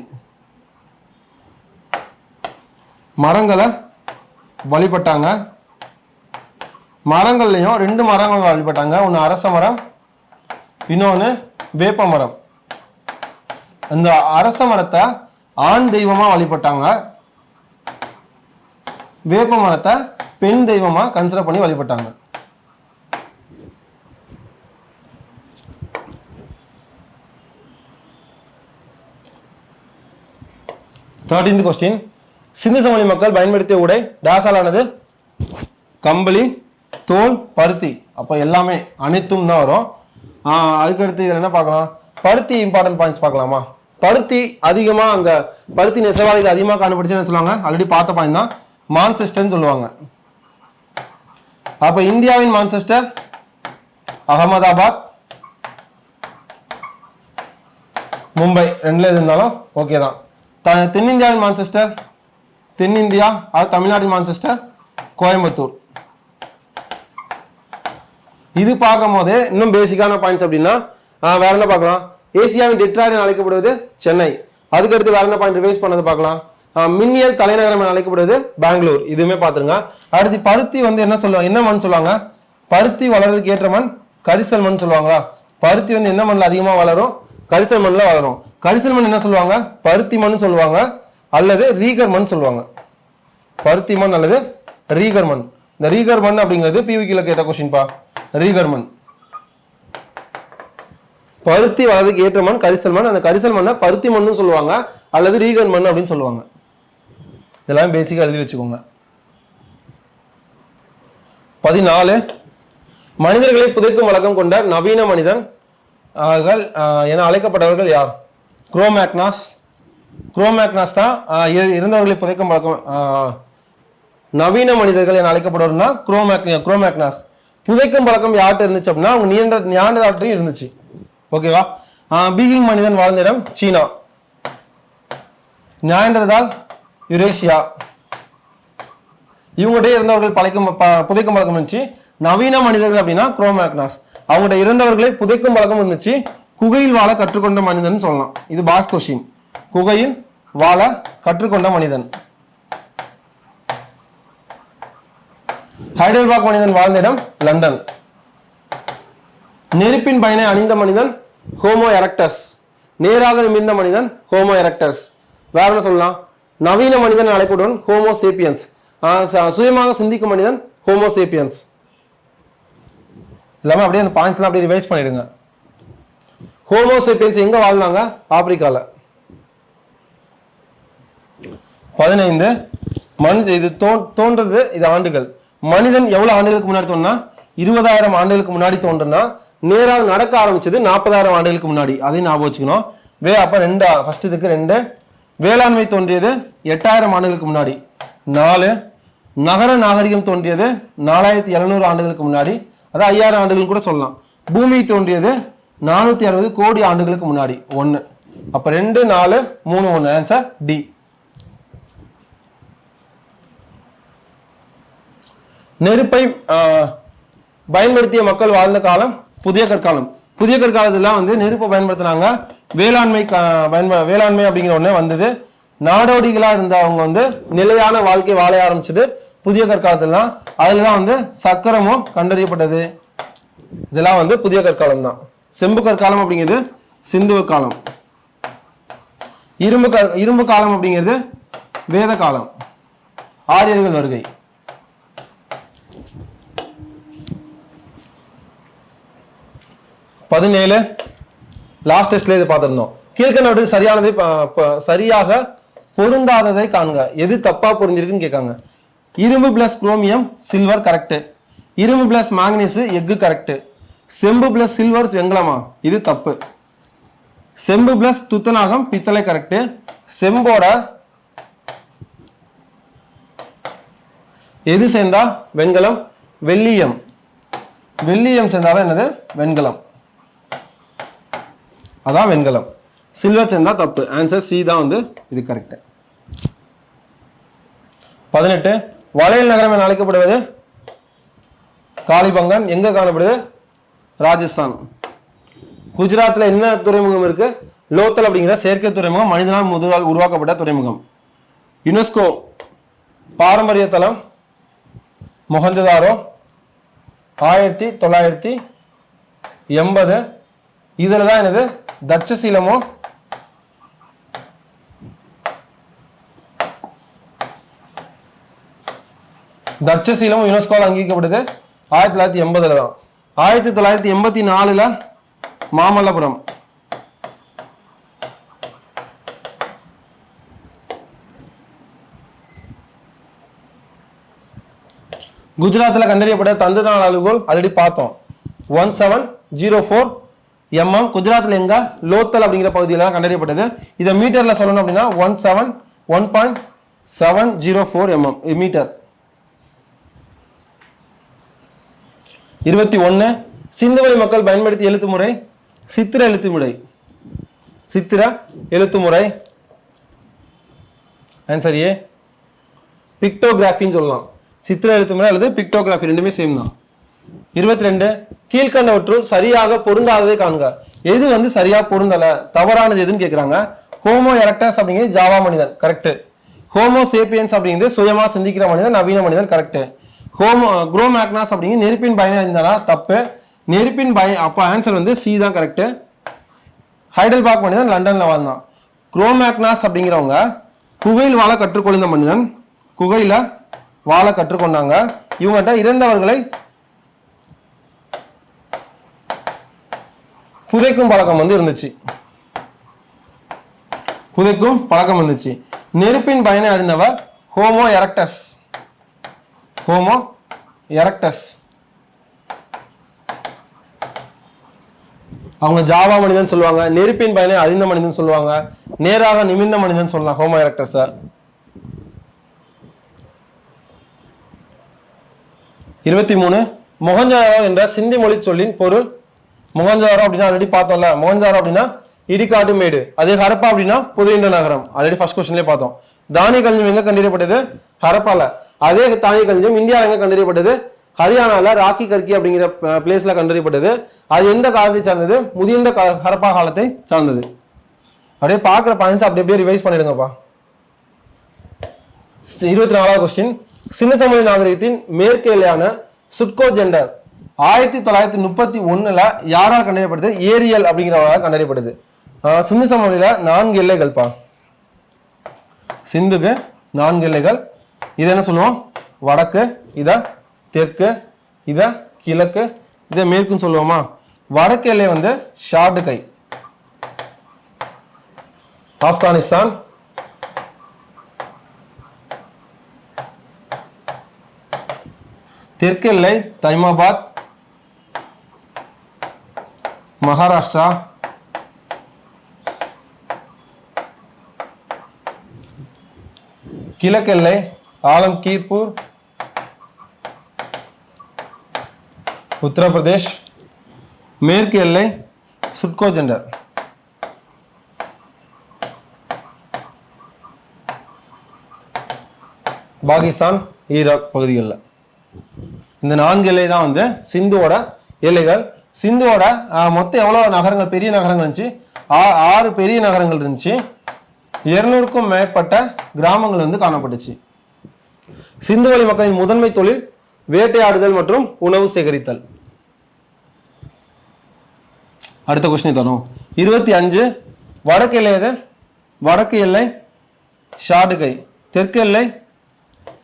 மரங்களை வழிபட்டாங்க. மரங்கள்லையும் 2 மரங்கள் வழிபட்டாங்க. ஒன்று அரச மரம், இன்னொன்று வேப்ப மரம். அந்த அரச மரத்தை ஆண் தெய்வமா வழிபட்டாங்க. வேப்ப மரத்தை பெண் தெய்வமா கன்சிடர் பண்ணி வழிபட்டாங்க. Thirteenth question. சிந்து சமவெளி மக்கள் பயன்படுத்திய உடை டேசாலானது கம்பளி, தோல், பருத்தி. அப்போ எல்லாமே அனைத்தும் தான் வரும். அதுக்கடுத்து இதில் என்ன பார்க்கலாம்? பருத்தி இம்பார்ட்டன்ட் பாயிண்ட்ஸ் பார்க்கலாமா? பருத்தி அதிகமாக அங்கே பருத்தி நெசவாளிகள் அதிகமாக காணப்படுச்சுன்னு சொல்லுவாங்க. ஆல்ரெடி பார்த்த பாயிண்ட் தான். மான்செஸ்டர்னு சொல்லுவாங்க. அப்ப இந்தியாவின் மான்செஸ்டர் அகமதாபாத், மும்பை, ரெண்டுல எது இருந்தாலும் ஓகே தான். தென்னிந்தியாவின் மான்செஸ்டர் தென்னிந்தியா, அது தமிழ்நாட்டின் மான்செஸ்டர் கோயம்புத்தூர். இது பார்க்கும் போது இன்னும் பேசிக்கான பாயிண்ட்ஸ் அப்படின்னா வேற என்ன பார்க்கலாம்? ஏசியாவின் டெட்ராய்ட் என அழைக்கப்படுவது சென்னை. அதுக்கடுத்து வேற என்ன பாயிண்ட் ரிவைஸ் பண்ணது பார்க்கலாம்? மின்னியல் தலைநகரம் என அழைக்கப்படுவது பெங்களூர். இதுவுமே பார்த்துருங்க. அடுத்து பருத்தி வந்து என்ன சொல்லுவாங்க, என்ன மண் சொல்லுவாங்க? பருத்தி வளர்றதுக்கு ஏற்ற மண் கரிசல் மண் சொல்லுவாங்களா? பருத்தி வந்து என்ன மண்ணில் அதிகமாக வளரும்? கரிசல் மண்ணில் வளரும். கரிசல் மண் என்ன சொல்லுவாங்க? பருத்தி மண் சொல்லுவாங்க அல்லது ரீகர் மண் சொல்லுவாங்க. பருத்தி மண் அல்லது ரீகர் மண். இந்த ரீகர் மண் அப்படிங்கிறது பிவிக்கில கேட்ட கொஸ்டின்பா. ரீகர் மண் பருத்தி வளர்றதுக்கு ஏற்ற மண் கரிசல் மண். அந்த கரிசல் மண்ணை பருத்தி மண்ணும் சொல்லுவாங்க அல்லது ரீகர் மண் அப்படின்னு சொல்லுவாங்க. இதெல்லாம் பேசிக்கா எழுதி வச்சுக்கோங்க. 14 மனிதர்களை புதைக்கும் வழக்கம் கொண்ட நவீன மனிதன் என அழைக்கப்பட்டவர்கள் யார்? குரோமேக்னாஸ். குரோமேக்னாஸ் தான் இறந்தவர்களை புதைக்கும் வழக்கம். நவீன மனிதர்கள் என அழைக்கப்படுவதுன்னா குரோமேக்னாஸ். புதைக்கும் பழக்கம் யார்கிட்ட இருந்துச்சு அப்படின்னா அவங்க நியாண்டர்தால்டையும் இருந்துச்சு. ஓகேவா? பீகிங் மனிதன் வாழ்ந்த இடம் சீனா. Neanderthal Eurasia. இவங்ககிட்ட இருந்தவர்கள் புதைக்கும் பழக்கம் இருந்துச்சு. நவீன மனிதர்கள் அப்படின்னா குரோமேக்னாஸ். அவங்ககிட்ட இறந்தவர்களை புதைக்கும் பழக்கம் இருந்துச்சு. குகையில் வாழ கற்றுக்கொண்ட மனிதன் சொல்லலாம். இது பாஸ் கொஸ்டின். குகையில் வாழ கற்றுக்கொண்ட மனிதன். ஹைடல்பார்க் மனிதன் வாழ்ந்த இடம் லண்டன். நெருப்பின் பயனை அணிந்த மனிதன் ஹோமோ எரக்டஸ். நேராக நிமிர்ந்த மனிதன் ஹோமோ எரக்டஸ். வேற என்ன சொல்லலாம்? நவீன மனிதன் அழைக்கப்படுவன் ஹோமோ சேப்பியன்ஸ். சுயமாக சிந்திக்கும் மனிதன் ஹோமோ சேப்பியன்ஸ். இல்லாம அப்படியே அந்த பாயிண்ட்ஸ்லாம் அப்படியே ரிவைஸ் பண்ணிடுங்க. ஹோமோ சேப்பியன்ஸ் எங்க வாழ்ந்தாங்க? ஆப்பிரிக்கால. 15 இது தோன்றது. இது ஆண்டுகள். மனிதன் எவ்வளவு ஆண்டுகளுக்கு முன்னாடி தோன்றா? 20,000 ஆண்டுகளுக்கு முன்னாடி தோன்றுனா. நேராக நடக்க ஆரம்பிச்சது 40,000 ஆண்டுகளுக்கு முன்னாடி. அதையும் ஞாபகம் வச்சுக்கணும். அப்ப 2 ஃபர்ஸ்ட் இதுக்கு 2. வேளாண்மை தோன்றியது 8,000 ஆண்டுகளுக்கு முன்னாடி. 4 நகர நாகரிகம் தோன்றியது 4,700 ஆண்டுகளுக்கு முன்னாடி. அதாவது 5,000 ஆண்டுகள் கூட சொல்லலாம். பூமி தோன்றியது 460 கோடி ஆண்டுகளுக்கு முன்னாடி. 1. அப்ப 2 4 3 1. Answer D. நெருப்பை பயன்படுத்திய மக்கள் வாழ்ந்த காலம் புதிய கற்காலம். புதிய கற்காலத்துல வந்து நெருப்பை பயன்படுத்தினாங்க. வேளாண்மை அப்படிங்கிற ஒண்ணே வந்தது. நாடோடிகளா இருந்த அவங்க வந்து நிலையான வாழ்க்கை வாழ ஆரம்பிச்சது புதிய கற்காலத்துல தான். அதுலதான் வந்து சக்கரமும் கண்டறியப்பட்டது. இதெல்லாம் வந்து புதிய கற்காலம் தான். செம்பு கற்காலம் அப்படிங்கிறது சிந்துவ காலம். இரும்பு காலம் அப்படிங்கிறது வேத காலம். ஆரியர்கள் வருகை. 17 லாஸ்ட் டெஸ்ட்ல இது பார்த்திருந்தோம். கீழ்கண்ட சரியானதை சரியாக பொருந்தாததை காண்க. எது தப்பா புரிஞ்சிருக்குன்னு கேட்காங்க. இரும்பு பிளஸ் குரோமியம் சில்வர் கரெக்ட். இரும்பு பிளஸ் மாங்கனீஸ் எஃகு கரெக்ட். செம்பு பிளஸ் சில்வர் வெங்கலமா? இது தப்பு. செம்பு பிளஸ் துத்தநாகம் பித்தளை கரெக்ட். செம்போட எது சேர்ந்தா வெண்கலம்? வெள்ளியம். வெள்ளியம் சேர்ந்தாதான் என்னது? வெண்கலம். அதான் வெண்கலம். சில்வர் சேர்ந்தா தப்பு. ஆன்சர் சி தான் வந்து இது கரெக்ட். 18 வளையல் நகரம் என அழைக்கப்படுவது காளிபங்கன். எங்க காணப்படுது? ராஜஸ்தான். குஜராத்ல என்ன துறைமுகம் இருக்கு? லோத்தல் அப்படிங்கிற செயற்கை துறைமுகம். மனிதனால் முதலால் உருவாக்கப்பட்ட துறைமுகம். யுனெஸ்கோ பாரம்பரிய தளம் மொஹஞ்சதாரோ 1980. இதுலதான் என்னது? தட்சசீலமோ தட்சசீலமும் யுனெஸ்கோவில் அங்கீகரிக்கப்படுது 1980 தான். 1984 மாமல்லபுரம். குஜராத்தில் கண்டறியப்பட்ட தந்துநாள் அளவுகோல் ஆல்ரெடி பார்த்தோம். 1704 mm. குஜராத்தில் எங்க? லோத்தல் அப்படிங்கிற பகுதியில் கண்டறியப்பட்டது. இதை மீட்டர்ல சொல்லணும் அப்படின்னா 171.0 704 மீட்டர். 21 சிந்துவெளி மக்கள் பயன்படுத்திய எழுத்து முறை சித்திர எழுத்து முறை. சித்திர எழுத்து முறை. Answer A. பிக்டோகிராஃபின்னு சொல்லலாம். சித்திர எழுத்து முறை அல்லது பிக்டோகிராஃபி ரெண்டுமே சேம் தான். 22 கீழ்கண்டவற்றுள் சரியாக பொருந்தாததை காண்க. எது வந்து சரியா பொருந்தல, தவறானது எதுன்னு கேட்கிறாங்க. ஹோமோ எரக்டஸ் அப்படிங்கிறது ஜாவா மனிதன், கரெக்ட். ஹோமோ சேப்பியன்ஸ் அப்படிங்கிறது சுயமா சிந்திக்கிற மனிதன், நவீன மனிதன், கரெக்ட். ஹோமோ குரோமேக்னாஸ் அப்படிங்கிறது நெருப்பின் பயனா இருந்தா தப்பு. நெருப்பின் அப்ப ஆன்சர் வந்து சி தான் கரெக்ட். ஹைடல்பார்க் மனிதன் லண்டன்ல வாழ்ந்தான். குரோமேக்னாஸ் அப்படிங்கிறவங்க குகையில் வாழ கற்றுக்கொண்ட மனிதன், குகையில வாழ கற்றுக்கொண்டாங்க. இவங்ககிட்ட இறந்தவர்களை புதைக்கும் பழக்கம் வந்து இருந்துச்சு. புதைக்கும் பழக்கம் இருந்துச்சு. நெருப்பின் பயனை அறிந்தவர் ஹோமோ எரக்டஸ். Homo erectus. அவங்க ஜாவா மனிதன் சொல்லுவாங்க, நெருப்பின் பயனை அறிந்த மனிதன் சொல்லுவாங்க, நேராக நிமிர்ந்த மனிதன் சொல்லலாம் ஹோமோ எரக்டஸ். 23 மொஹஞ்சதாரோ என்ற சிந்தி மொழி சொல்லின் பொருள். மொஹஞ்சதாரோ அப்படின்னா ஆல்ரெடி பார்த்தோம்ல. மொஹஞ்சதாரோ அப்படின்னா இடிகாட்டு மேடு. அதே ஹரப்பா அப்படின்னா புதையுண்ட நகரம். ஆல்ரெடி ஃபர்ஸ்ட் கொஸ்டின்லேயே பார்த்தோம். தானிய களஞ்சியம் எங்க கண்டறியப்பட்டது? ஹரப்பால. அதே தானிய களஞ்சியம் இந்தியாவில் எங்க கண்டறியப்பட்டது? ஹரியானால ராக்கி கர்கி அப்படிங்கிற பிளேஸ்ல கண்டறியப்பட்டது. அது எந்த காலத்தை சார்ந்தது? முதிர்ந்த ஹரப்பா காலத்தை சார்ந்தது. அப்படியே பார்க்குற பாயிண்ட்ஸ் அப்படியே ரிவைஸ் பண்ணிடுங்கப்பா. 24வது கொஸ்டின். சின்ன சமவெளி நாகரிகத்தின் மேற்கு எல்லையான சுட்கோ ஜெண்டர் 1931 யாரால் கண்டறியப்படுது? ஏரியல் அப்படிங்கிறவரால் கண்டறியப்படுது. சிந்து சமவெளியில 4 எல்லைகள்ப்பா. சிந்துக்கு 4 எல்லைகள். இதை என்ன சொல்லுவோம்? வடக்கு, இத தெற்கு, இத கிழக்கு, இதை மேற்குன்னு சொல்லுவோமா? வடக்கு எல்லை வந்து ஷார்டுகை, ஆப்கானிஸ்தான். தெற்கு எல்லை தைமாபாத், மகாராஷ்டிரா. கிழக்கு எல்லை ஆலம்கீர்பூர், உத்தரப்பிரதேஷ். மேற்கு எல்லை சுட்கோ ஜெண்டர். பாகிஸ்தான், ஈராக் பகுதிகளில். இந்த 4 எல்லை தான் வந்து சிந்துவோட எல்லைகள். சிந்துவோட மொத்தம் எவ்வளவு நகரங்கள், பெரிய நகரங்கள் இருந்துச்சு? 6 பெரிய நகரங்கள் இருந்துச்சு. 200க்கும் மேற்பட்ட கிராமங்கள் வந்து காணப்பட்டுச்சு. சிந்துவெளி மக்களின் முதன்மை தொழில் வேட்டையாடுதல் மற்றும் உணவு சேகரித்தல். அடுத்த கொஸ்டின் தரும். 25 வடக்கு எல்லை எது? வடக்கு எல்லை ஷார்டுகை, தெற்கு எல்லை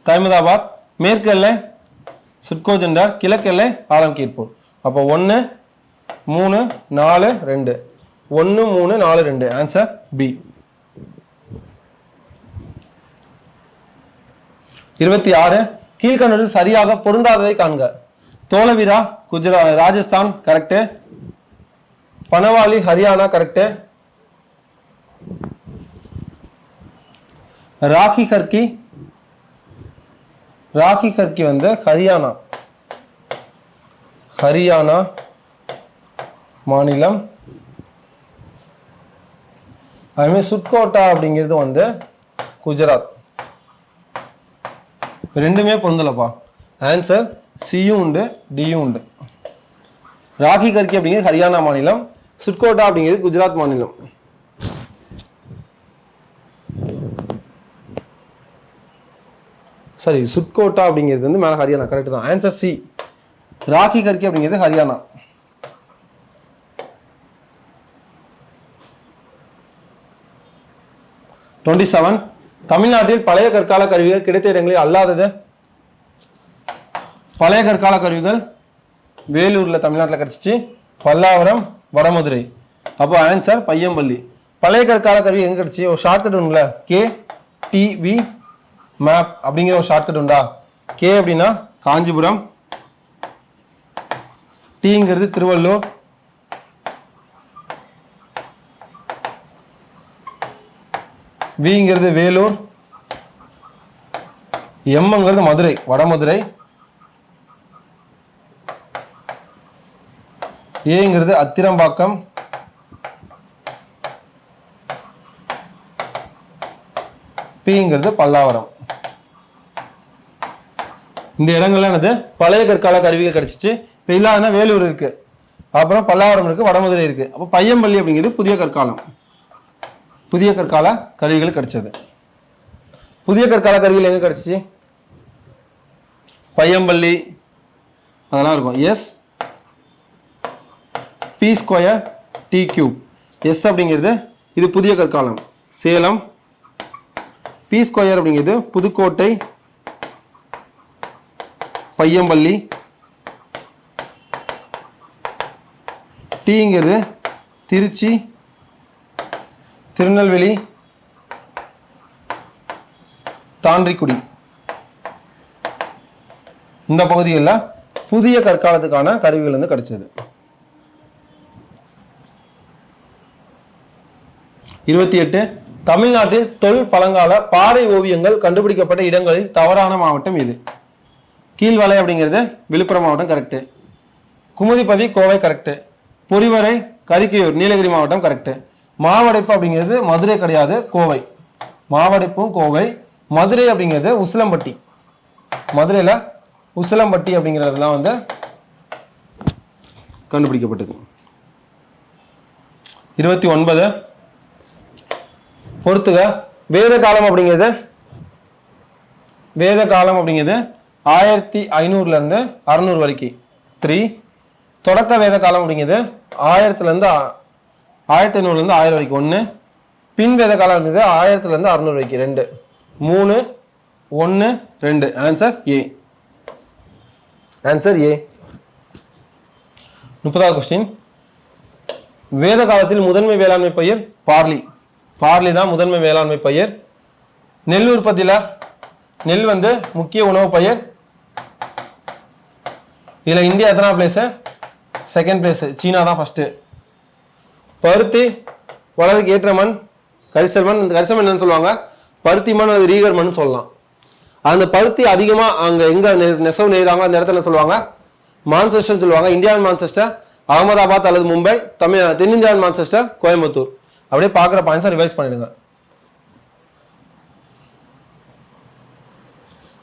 தைமதாபாத், மேற்கு எல்லை சுட்கோ ஜெண்டர், கிழக்கு எல்லை ஆலம்கீர்பூர். அப்போ 1 3 4 2 1 3 4 2 ஆன்சர் பி. 26 கீழ்கண்டதில் சரியாக பொருந்தாததை காண்க. தோலவிரா குஜராத் ராஜஸ்தான் கரெக்ட். பனவாலி ஹரியானா கரெக்ட். ராக்கி கர்கி, ராக்கி கர்கி வந்து ஹரியானா, ஹரியானா மாநிலம். அதுமாதிரி சுட்கோட்டா அப்படிங்கிறது வந்து குஜராத். ரெண்டுமே பொருந்தலப்பா. ஆன்சர் சியும் உண்டு, டியும் உண்டு. ராக்கி கர்கி அப்படிங்கிறது ஹரியானா மாநிலம், சுட்கோட்டா அப்படிங்கிறது குஜராத் மாநிலம். சரி, சுட்கோட்டா அப்படிங்கிறது வந்து மேலே ஹரியானா, கரெக்ட் தான். Answer C. ராக்கி கர்கி அப்படிங்கிறது ஹரியானா. தமிழ்நாட்டில் பழைய கற்கால கருவிகள் கிடைத்த இடங்களில் அல்லாதது. பழைய கற்கால கருவிகள் வேலூர்ல தமிழ்நாட்டில் கிடைச்சிச்சு, பல்லாவரம், வடமதுரை. அப்போ ஆன்சர் பையம்பள்ளி. பழைய கற்கால கருவி எங்க கிடைச்சி? ஒரு ஷார்ட்கட் உண்டுல, கே டிவி மேப் அப்படிங்கிற ஒரு ஷார்ட்கட் உண்டா? கே அப்படின்னா காஞ்சிபுரம், டிங்கிறது திருவள்ளூர், விங்கிறது வேலூர், எம்ங்கிறது மதுரை, வடமதுரை. ஏங்கிறது அத்திரம்பாக்கம். பிங்கிறது பல்லாவரம். இந்த இடங்கள்லாம் என்னது பழைய கற்கால கருவிகள் கிடைச்சிச்சு. இப்போ இல்லாதனா வேலூர் இருக்கு, அப்புறம் பல்லாவரம் இருக்கு, வடமதுரை இருக்கு. அப்போ பையம்பள்ளி அப்படிங்கிறது புதிய கற்காலம், புதிய கற்கால கருவிகள் கிடைச்சது. புதிய கற்கால கருவிகள் எங்க கிடைச்சிச்சு? பையம்பள்ளி அதெல்லாம் இருக்கும். S P square T cube. S அப்படிங்கிறது இது புதிய கற்காலம் சேலம். பி ஸ்கொயர் அப்படிங்கிறது புதுக்கோட்டை, பையம்பள்ளி. டிங்கிறது திருச்சி, திருநெல்வேலி, தாண்டிக்குடி. இந்த பகுதிகளில் புதிய கற்காலத்துக்கான கருவிகள் வந்து கிடைச்சது. 28 தமிழ்நாட்டில் தொல் பழங்கால பாறை ஓவியங்கள் கண்டுபிடிக்கப்பட்ட இடங்களில் தவறான மாவட்டம் இது. கீழ்வலை அப்படிங்கிறது விழுப்புரம் மாவட்டம் கரெக்டு. குமுதிப்பதி கோவை கரெக்டு. பொறிவரை கரிக்கையூர் நீலகிரி மாவட்டம் கரெக்டு. மாவடைப்பு அப்படிங்கிறது மதுரை கிடையாது, கோவை. மாவடைப்பும் கோவை. மதுரை அப்படிங்கிறது உசிலம்பட்டி. மதுரையில் உசிலம்பட்டி அப்படிங்கிறதுலாம் வந்து கண்டுபிடிக்கப்பட்டது. 29 பொறுத்துக. வேத காலம் அப்படிங்கிறது 1500 இருந்து 600 வரைக்கும் 3. தொடக்க வேத காலம் அப்படிங்கிறது 1000 இருந்து 1500 வரைக்கும் 1. பின் வேத காலம் இருந்தது 1000 இருந்து 600 வரைக்கும் 2. 3 1 2. Answer A. Answer A. 30வது கொஸ்டின். வேத காலத்தில் முதன்மை வேளாண்மை பயிர் பார்லி. பார்லி தான் முதன்மை வேளாண்மை பயிர். நெல் உற்பத்தியில் நெல் வந்து முக்கிய உணவு பயிர். இதில் இந்தியா எத்தனா பிளேஸு? Second place. சீனா தான் ஃபர்ஸ்ட். பருத்தி வளர்றதுக்கு ஏற்ற மண் கரிசல் மண். இந்த கரிசல் மண் என்னன்னு சொல்லுவாங்க? பருத்தி மண், அது ரீகர் மண் சொல்லலாம். அந்த பருத்தி அதிகமாக அங்கே எங்கே நெசவு நெய்கிறாங்க அந்த இடத்துல சொல்லுவாங்க மான்செஸ்டர்னு சொல்லுவாங்க. இந்தியாவின் மான்செஸ்டர் அகமதாபாத் அல்லது மும்பை. தென்னிந்தியாவின் மான்செஸ்டர் கோயம்புத்தூர். அப்படியே பார்க்குற பாயிண்ட்ஸை ரிவைஸ் பண்ணிடுங்க.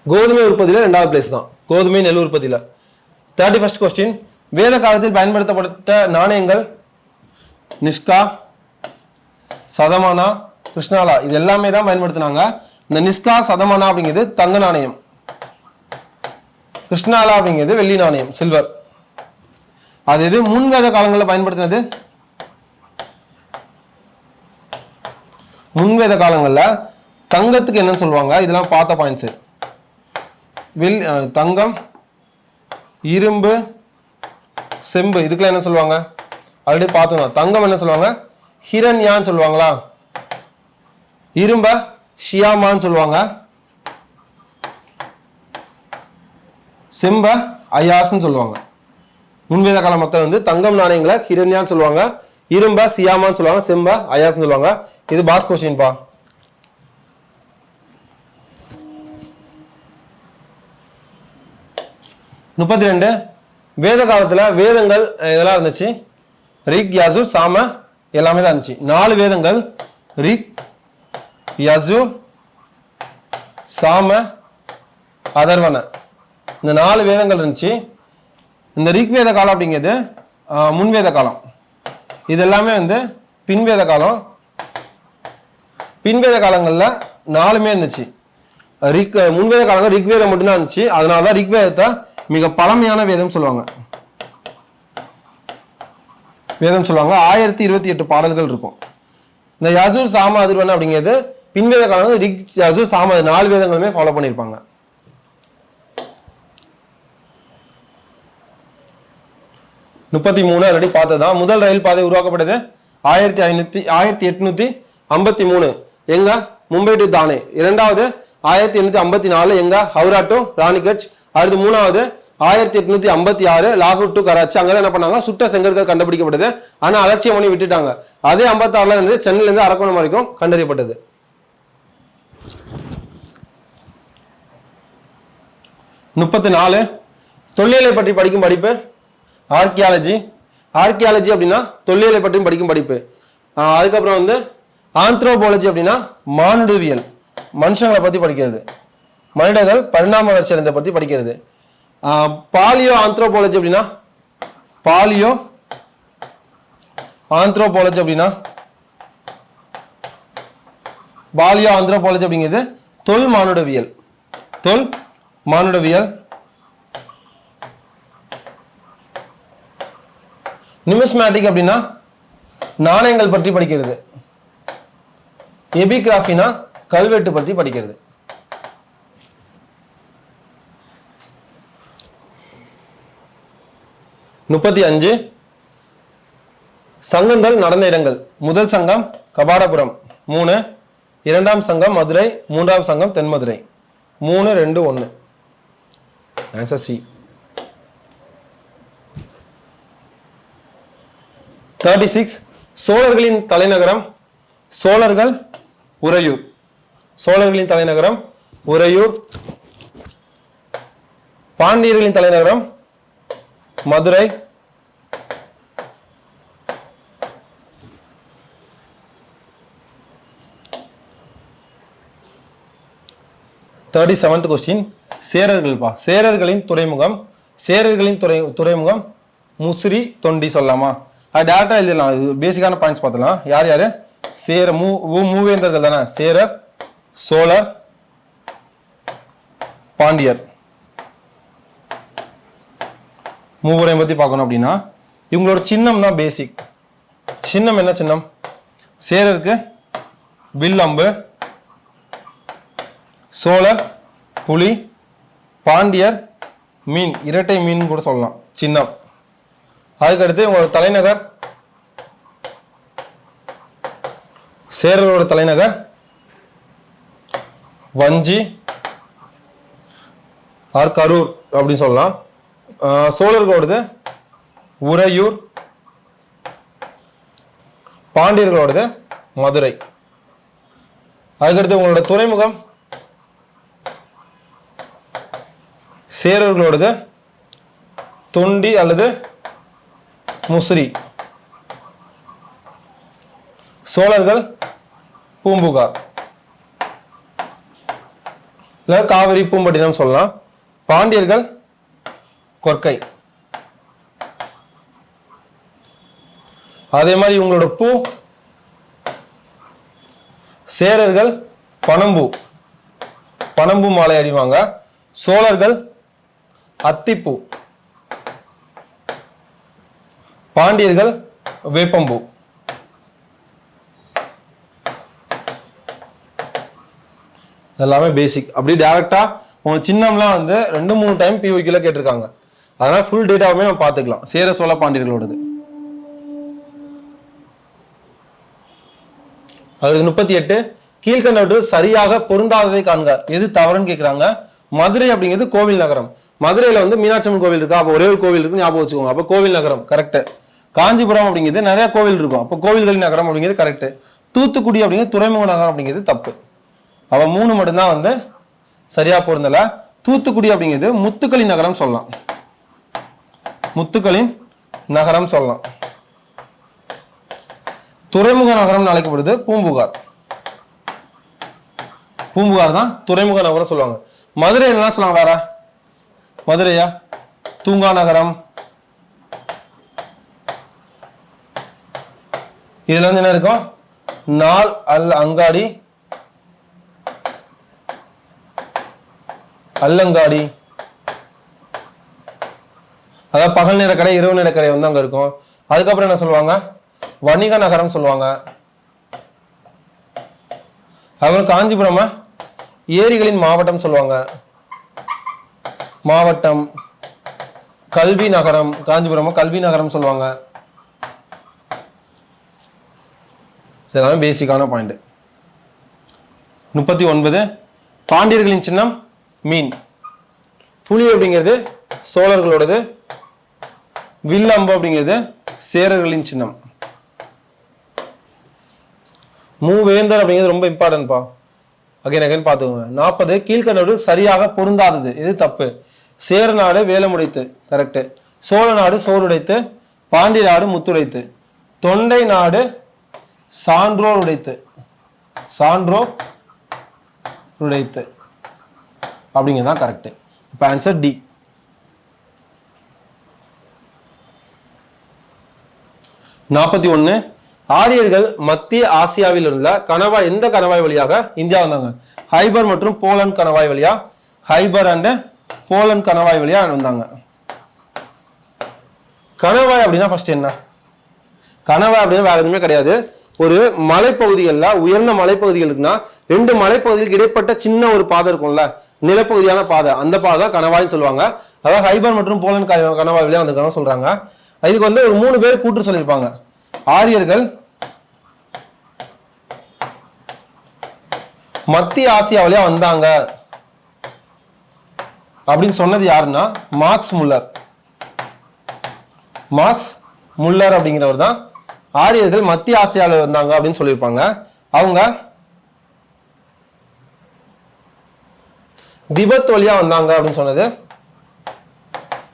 கோதுமை உற்பத்தியில் 2வது பிளேஸ் தான், கோதுமை நெல் உற்பத்தியில். 31st question. வேத காலத்தில் பயன்படுத்தப்பட்ட நாணயங்கள் நிஷ்கா, சதமானா, கிருஷ்ணாலா இது எல்லாமே தான் பயன்படுத்தினாங்க. இந்த நிஷ்கா சதமானா அப்படிங்கிறது தங்க நாணயம், கிருஷ்ணாலா அப்படிங்கிறது வெள்ளி நாணயம் சில்வர். அது இது முன்வேத காலங்களில் பயன்படுத்தினது. முன்வேத காலங்களில் தங்கத்துக்கு என்னன்னு சொல்லுவாங்க? இதெல்லாம் பார்த்த பாயிண்ட்ஸ். தங்கம், இரும்பு, செம்பு இதுக்கெல்லாம் என்ன சொல்லுவாங்க? ஆல்ரெடி பார்த்தோம். தங்கம் என்ன சொல்லுவாங்க? ஹிரண்யான்னு சொல்லுவாங்களா? இரும்ப ஷியாமான்னு சொல்லுவாங்க. செம்ப அயாஸ்ன்னு சொல்லுவாங்க. முன்வேத கால மக்கள் வந்து தங்கம் நாணயங்களை ஹிரண்யான்னு சொல்லுவாங்க, இரும்ப சியாமான்னு சொல்லுவாங்க, செம்ப அயாஸ்ன்னு சொல்லுவாங்க. இது பாஸ் கொஸ்டின் பா. முப்பத்தி 32 வேத காலத்துல வேதங்கள் இதெல்லாம் இருந்துச்சு. ரிக், யஜுர், சாம எல்லாமே தான் இருந்துச்சு. 4 வேதங்கள் ரிக், யஜுர், சாம, அதர்வன இந்த 4 வேதங்கள் இருந்துச்சு. இந்த ரிக் வேத காலம் அப்படிங்கிறது முன்வேத காலம். இது எல்லாமே வந்து பின்வேத காலம். பின்வேத காலங்களில் 4மே இருந்துச்சு. முன்வேத காலங்கள் ரிக்வேதம் மட்டும்தான் இருந்துச்சு. அதனாலதான் ரிக்வேதத்தை மிக பழமையான வேதம் சொல்லுவாங்க. 1028 பாடல்கள் இருக்கும். இந்த யஜுர், சாம, அதிர்வன அப்படிங்கிறது பின்வேத காலம். ரிக், யஜுர், சாம 4 வேதங்களுமே ஃபாலோ பண்ணியிருப்பாங்க. 33 ஆல்ரெடி பார்த்ததான். முதல் ரயில் பாதை உருவாக்கப்பட்டது 1853 எங்க? மும்பை டு தானே. 2வது 1854 எங்க? ஹவுரா டு ராணிகட்ச். அடுத்து 3வது 1856 லாகூர் டு கராச்சி. அங்கே என்ன பண்ணாங்க? சுட்ட செங்கற்கள் கண்டுபிடிக்கப்பட்டது. ஆனால் அலட்சியம் பண்ணி விட்டுட்டாங்க. அதே 56ல இருந்து சென்னையில இருந்து அரக்கோணம் வரைக்கும் கண்டறியப்பட்டது. 34 தொல்லியலை பற்றி படிக்கும் படிப்பு ஆர்கியாலஜி. ஆர்கியாலஜி அப்படின்னா தொல்லியலை பற்றியும் படிக்கும் படிப்பு. அதுக்கப்புறம் வந்து ஆந்த்ரோபாலஜி அப்படின்னா மானுடவியல், மனுஷங்களை பற்றி படிக்கிறது, மனிதர்கள் பரிணாம வளர்ச்சி அடைந்த பற்றி படிக்கிறது. பாலியோ ஆந்த்ரோபாலஜி அப்படின்னா பாலியோ ஆந்த்ரோபாலஜி அப்படின்னா பாலியோ ஆந்த்ரோபாலஜி அப்படிங்கிறது தொல் மானுடவியல். தொல் மானுடவியல். நியூமிஸ்மேட்டிக் அப்படின்னா நாணயங்கள் பற்றி படிக்கிறது. எபிகிராஃபினா கல்வெட்டு பற்றி படிக்கிறது. முப்பத்தி 5 சங்கங்கள் நடந்த இடங்கள். முதல் சங்கம் கபாடபுரம் 3, இரண்டாம் சங்கம் மதுரை, மூன்றாம் சங்கம் தென்மதுரை. 3, 2, 1. Answer C. 36 சோழர்களின் தலைநகரம். சோழர்கள் உறையூர். சோழர்களின் தலைநகரம் உறையூர். பாண்டியர்களின் தலைநகரம் மதுரை. கொஸ்டின் சேரர்கள்பா. சேரர்களின் துறைமுகம். சேரர்களின் துறைமுகம் முசிறி, தொண்டி சொல்லலாமா? அது டேரக்டா எழுதலாம். இது பேசிக்கான பாயிண்ட்ஸ் பார்த்தலாம். யார் யாரு? சேர மூவேந்தர்கள் தானே. சேரர், சோழர், பாண்டியர். மூவரையும் பத்தி பார்க்கணும் அப்படின்னா இவங்களோட சின்னம் தான் பேசிக். சின்னம் என்ன சின்னம்? சேரருக்கு வில் அம்பு, சோழர் புலி, பாண்டியர் மீன், இரட்டை மீன் கூட சொல்லலாம் சின்னம். அதுக்கடுத்து உங்களோட தலைநகர், சேரரோட தலைநகர் வஞ்சி ஆர் கரூர் அப்படின்னு சொல்லலாம். சோழர்களோடது உறையூர், பாண்டியர்களோடது மதுரை. அதுக்கடுத்து உங்களோட துறைமுகம் சேரர்களோடது தொண்டி அல்லது முசிறி. சோழர்கள் பூம்புகார் இல்ல காவிரி பூம்பட்டினம் சொல்லலாம். பாண்டியர்கள் கொற்கை. அதே மாதிரி உங்களோட பூ சேரர்கள் பனம்பூ, பனம்பூ மாலை அணிவாங்க. சோழர்கள் அத்திப்பூ, பாண்டியர்கள் வேப்பம்பூ. எல்லாமே பேசிக். அப்படி டைரக்டா உங்க சின்னம்லாம் வந்து 2-3 டைம் பிஓக்யூல கேட்டிருக்காங்க. அதனால ஃபுல் டேட்டாவுமே நம்ம பார்த்துக்கலாம். சேர சோழ பாண்டியர்களோடது. அது 38 கீழ்கண்டவற்றில் சரியாக பொருந்தாததை காண்க. எது தவறுன்னு கேட்கிறாங்க. மதுரை அப்படிங்கிறது கோவில் நகரம். மதுரையில வந்து மீனாட்சி அம்மன் கோவில் இருக்கா, அப்போ ஒரே ஒரு கோவில் இருக்கு ஞாபகம் வச்சுக்கோங்க. அப்போ கோவில் நகரம் கரெக்ட். காஞ்சிபுரம் அப்படிங்கிறது நிறைய கோவில் இருக்கும், அப்போ கோவில்களின் நகரம் அப்படிங்கிறது கரெக்ட். தூத்துக்குடி அப்படிங்கிறது துறைமுக நகரம் அப்படிங்கிறது தப்பு. அவ 3 மட்டும்தான் வந்து சரியா பொருந்தல. தூத்துக்குடி அப்படிங்கிறது முத்துக்களின் நகரம் சொல்லலாம். முத்துக்களின் நகரம் சொல்லலாம். துறைமுக நகரம் அழைக்கப்படுது பூம்புகார். பூம்புகார் தான் துறைமுக நகரம் சொல்லுவாங்க. மதுரை என்ன சொல்லுவாங்க வேற? மதுரையா தூங்கா நகரம். இதுல வந்து என்ன இருக்கும்? நாள் அங்காடி, அல்லங்காடி. அதாவது பகல் நேர கடை, இரவு நேர கடை வந்து அங்க இருக்கும். அதுக்கப்புறம் என்ன சொல்லுவாங்க? வணிக நகரம் சொல்லுவாங்க. அப்புறம் காஞ்சிபுரம் ஏரிகளின் மாவட்டம் சொல்லுவாங்க. மாவட்டம். கல்வி நகரம், காஞ்சிபுரம் கல்வி நகரம் சொல்லுவாங்க. இதெல்லாம் பேசிக்கான பாயிண்ட். 39 பாண்டியர்களின் சின்னம் மீன். புலி அப்படிங்கிறது சோழர்களோடது. வில்லம்பு அப்படிங்கிறது சேரர்களின் சின்னம். மூவேந்தர் அப்படிங்கிறது ரொம்ப இம்பார்ட்டன்ட்பா. அகைன் பார்த்துக்கோங்க. 40 கீழ்கண்டவற்றில் சரியாக பொருந்தாதது. இது தப்பு. சேர நாடு வேலமுடைத்து கரெக்ட். சோழ நாடு சோறுடைத்து. பாண்டி நாடு முத்துடைத்து. தொண்டை நாடு சான்றோர் உடைத்து. சான்றோர் உடைத்து அப்படிங்கிறதான் கரெக்ட். இப்போ ஆன்சர் டி. 41 ஆரியர்கள் மத்திய ஆசியாவில் உள்ள கணவாய் எந்த கணவாய் வழியாக இந்தியா வந்தாங்க? ஹைபர் மற்றும் போலந்து கணவாய் வழியா? ஹைபர் அண்ட் போலந்து கணவாய் வழியா வந்தாங்க. கணவாய் அப்படின்னா ஃபர்ஸ்ட் என்ன? கணவாய் அப்படின்னா வேற எதுவுமே கிடையாது. ஒரு மலைப்பகுதிகளில் உயர்ந்த மலைப்பகுதிகள் இருக்குன்னா ரெண்டு மலைப்பகுதிகளுக்கு இடைப்பட்ட சின்ன ஒரு பாதை இருக்கும்ல, நிலப்பகுதியான பாதை, அந்த பாதை தான் கணவாய்னு சொல்லுவாங்க. அதாவது ஹைபர் மற்றும் போலந்து கணவாய் வழியா வந்திருக்காங்க சொல்றாங்க. இதுக்கு வந்து ஒரு 3 பேர் கூட்டு சொல்லியிருப்பாங்க. ஆரியர்கள் மத்திய ஆசியா வழியா வந்தாங்க அப்படின்னு சொன்னது யாருன்னா மார்க்ஸ் முல்லர். மார்க்ஸ் முல்லர் அப்படிங்கிறவர் தான் ஆரியர்கள் மத்திய ஆசியாவில் வந்தாங்க அப்படின்னு சொல்லியிருப்பாங்க. அவங்க திபெத் வழியா வந்தாங்க அப்படின்னு சொன்னது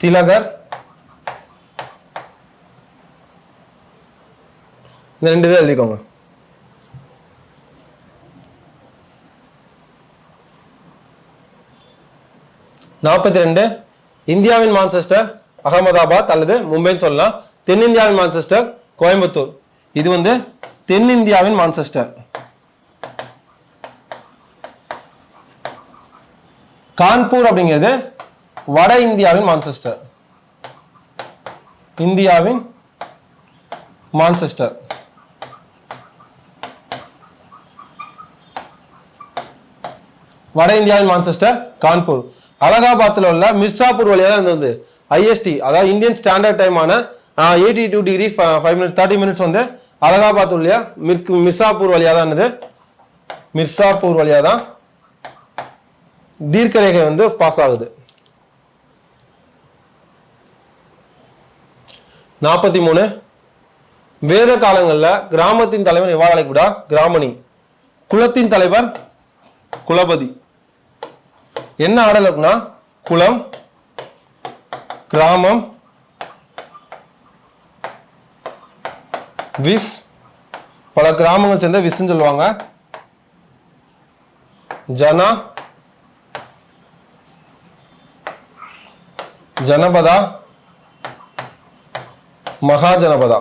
திலகர். இந்த 2 இதை எழுதிக்கோங்க. (42) இந்தியாவின் மான்செஸ்டர் அகமதாபாத் அல்லது மும்பைன்னு சொல்லலாம். தென்னிந்தியாவின் மான்செஸ்டர் கோயம்புத்தூர். இது வந்து தென்னிந்தியாவின் மான்செஸ்டர். கான்பூர் அப்படிங்கிறது வட இந்தியாவின் மான்செஸ்டர். இந்தியாவின் மான்செஸ்டர். வட இந்தியாவின் மான்செஸ்டர் கான்பூர். அலகாபாத்தில் உள்ள மிர்சாப்பூர் வழியாக இருந்தது ஐஎஸ்டி, அதாவது இந்தியன் ஸ்டாண்டர்ட் டைமான 82 டிகிரி 5 மினிட்ஸ் 30 மினிட்ஸ் வந்து அலகாபாத் வழியா மிர்சாப்பூர் வழியாக தான் இருந்தது. மிர்சாப்பூர் வழியாக தான் தீர்க்க ரேகை வந்து பாஸ் ஆகுது. 43 வேத காலங்களில் கிராமத்தின் தலைவர் எவ்வாறு அழைக்கப்படா? கிராமணி. குலத்தின் தலைவர் குலபதி. என்ன ஆடல் அப்படின்னா குலம், கிராமம், விஸ். பல கிராமங்கள் சேர்ந்த விஸ்ன்னு சொல்லுவாங்க. ஜனா, ஜனபதா, மகாஜனபதா.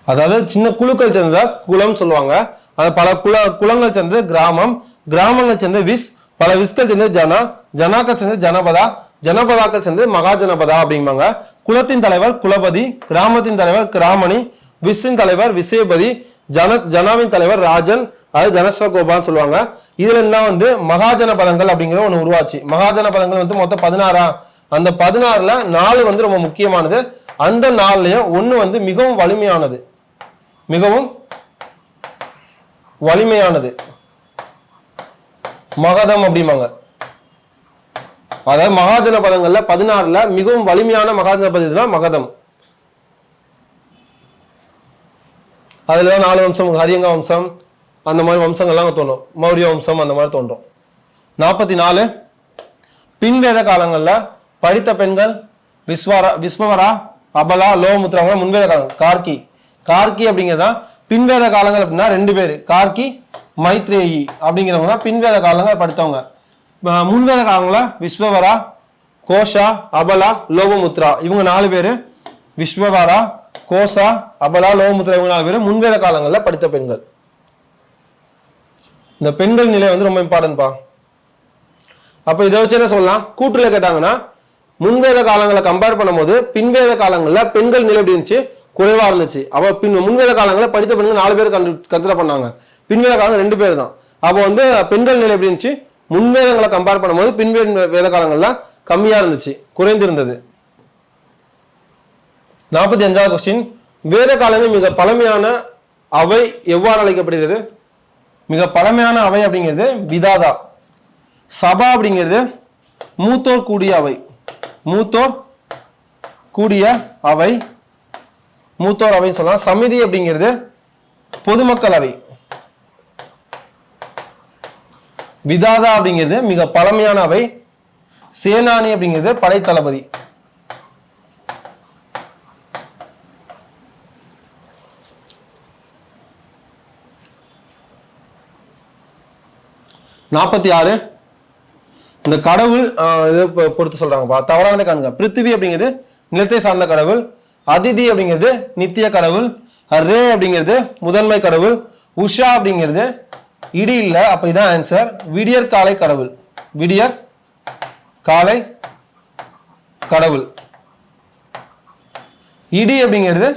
அதாவது சின்ன குழுக்கள் சேர்ந்ததா குலம் சொல்லுவாங்க. அது பல குலங்கள் சேர்ந்தது கிராமம், கிராமங்கள் சேர்ந்த விஸ், பல விஸ்கள் சேர்ந்தது ஜனா, ஜனாக்கள் சேர்ந்தது ஜனபதா, ஜனபதாக்கள் சேர்ந்தது மகாஜனபதா அப்படிம்பாங்க. குலத்தின் தலைவர் குலபதி, கிராமத்தின் தலைவர் கிராமணி, விஸ்ஸின் தலைவர் விசயபதி, ஜனாவின் தலைவர் ராஜன், அது ஜனஸ்வகோபான்னு சொல்லுவாங்க. இதுல எல்லாம் வந்து மகாஜன பதங்கள் அப்படிங்கிற ஒண்ணு உருவாச்சு. மகாஜன பதங்கள் வந்து மொத்தம் 16. அந்த 16ல 4 வந்து ரொம்ப முக்கியமானது. அந்த 4லயும் ஒண்ணு வந்து மிகவும் வலிமையானது. மிகவும் வலிமையானது மகதம் அப்படிம்பாங்க. அதாவது மகாஜன பதங்கள்ல 16ல மிகவும் வலிமையான மகாஜன பதம் மகதம். அதுல 4 வம்சம், ஹரியங்க வம்சம், அந்த மாதிரி வம்சங்கள்லாம் தோன்றும். மௌரிய வம்சம் அந்த மாதிரி தோன்றும். 44 பின்வேத காலங்கள்ல படித்த பெண்கள் விஸ்வவரா, அபலா, லோகமுத்ரா முன்வேத காலம். கார்கி. கார்கி அப்படிங்கிறதா பின்வேத காலங்கள் அப்படின்னா 2 பேர், கார்கி, மைத்ரேயி அப்படிங்கிறவங்க தான் பின்வேத காலங்கள் படித்தவங்க. முன்வேத காலங்கள விஸ்வவரா, கோஷா, அபலா, லோகமுத்ரா இவங்க 4 பேர். விஸ்வவரா, கோசா, அபலா, லோகமுத்ரா இவங்க 4 பேர் முன்வேத காலங்கள்ல படித்த பெண்கள். இந்த பெண்கள் நிலை வந்து ரொம்ப இம்பார்ட்டன்ட்பா. அப்ப இதை வச்சு என்ன சொல்லலாம்? கூற்றுல கேட்டாங்கன்னா முன்வேத காலங்களை கம்பேர் பண்ணும்போது பின்வேத காலங்கள்ல பெண்கள் நிலை எப்படி இருந்துச்சு? குறைவா இருந்துச்சு. அப்ப முன்வேத காலங்களில் படித்த பெண்கள் 4 பேர் கன்சிடர் பண்ணாங்க. பின்வேத காலம் 2 பேர் தான். அப்போ வந்து பெண்கள் நிலை எப்படி இருந்துச்சு? முன்வேதங்களை கம்பேர் பண்ணும்போது வேத காலங்கள்ல கம்மியா இருந்துச்சு, குறைந்திருந்தது. 45வது கொஸ்டின். வேத காலங்கள் மிக பழமையான அவை எவ்வாறு அழைக்கப்படுகிறது? மிக பழமையான அவை அப்படிங்கிறது விதாதா. சபா அப்படிங்கிறது மூத்தோர் கூடிய அவை. மூத்தோர் கூடிய அவை, மூத்தோர் அவைன்னு சொல்லலாம். சமிதி அப்படிங்கிறது பொதுமக்கள் அவை. விதாதா அப்படிங்கிறது மிக பழமையான அவை. சேனானி அப்படிங்கிறது படை தளபதி. நாற்பத்தி ஆறு இந்த கடவுள் இதை பொறுத்து சொல்றாங்கப்பா. தவறானதை காண்க. பிருத்திவி அப்படிங்கிறது நிலத்தை சார்ந்த கடவுள். அதிதி அப்படிங்கிறது நித்திய கடவுள். ரே அப்படிங்கிறது முதன்மை கடவுள். உஷா அப்படிங்கிறது இடி இல்ல, அப்ப இதான் ஆன்சர். விடியற் காலை கடவுள். விடியற் காலை கடவுள். இடி அப்படிங்கிறது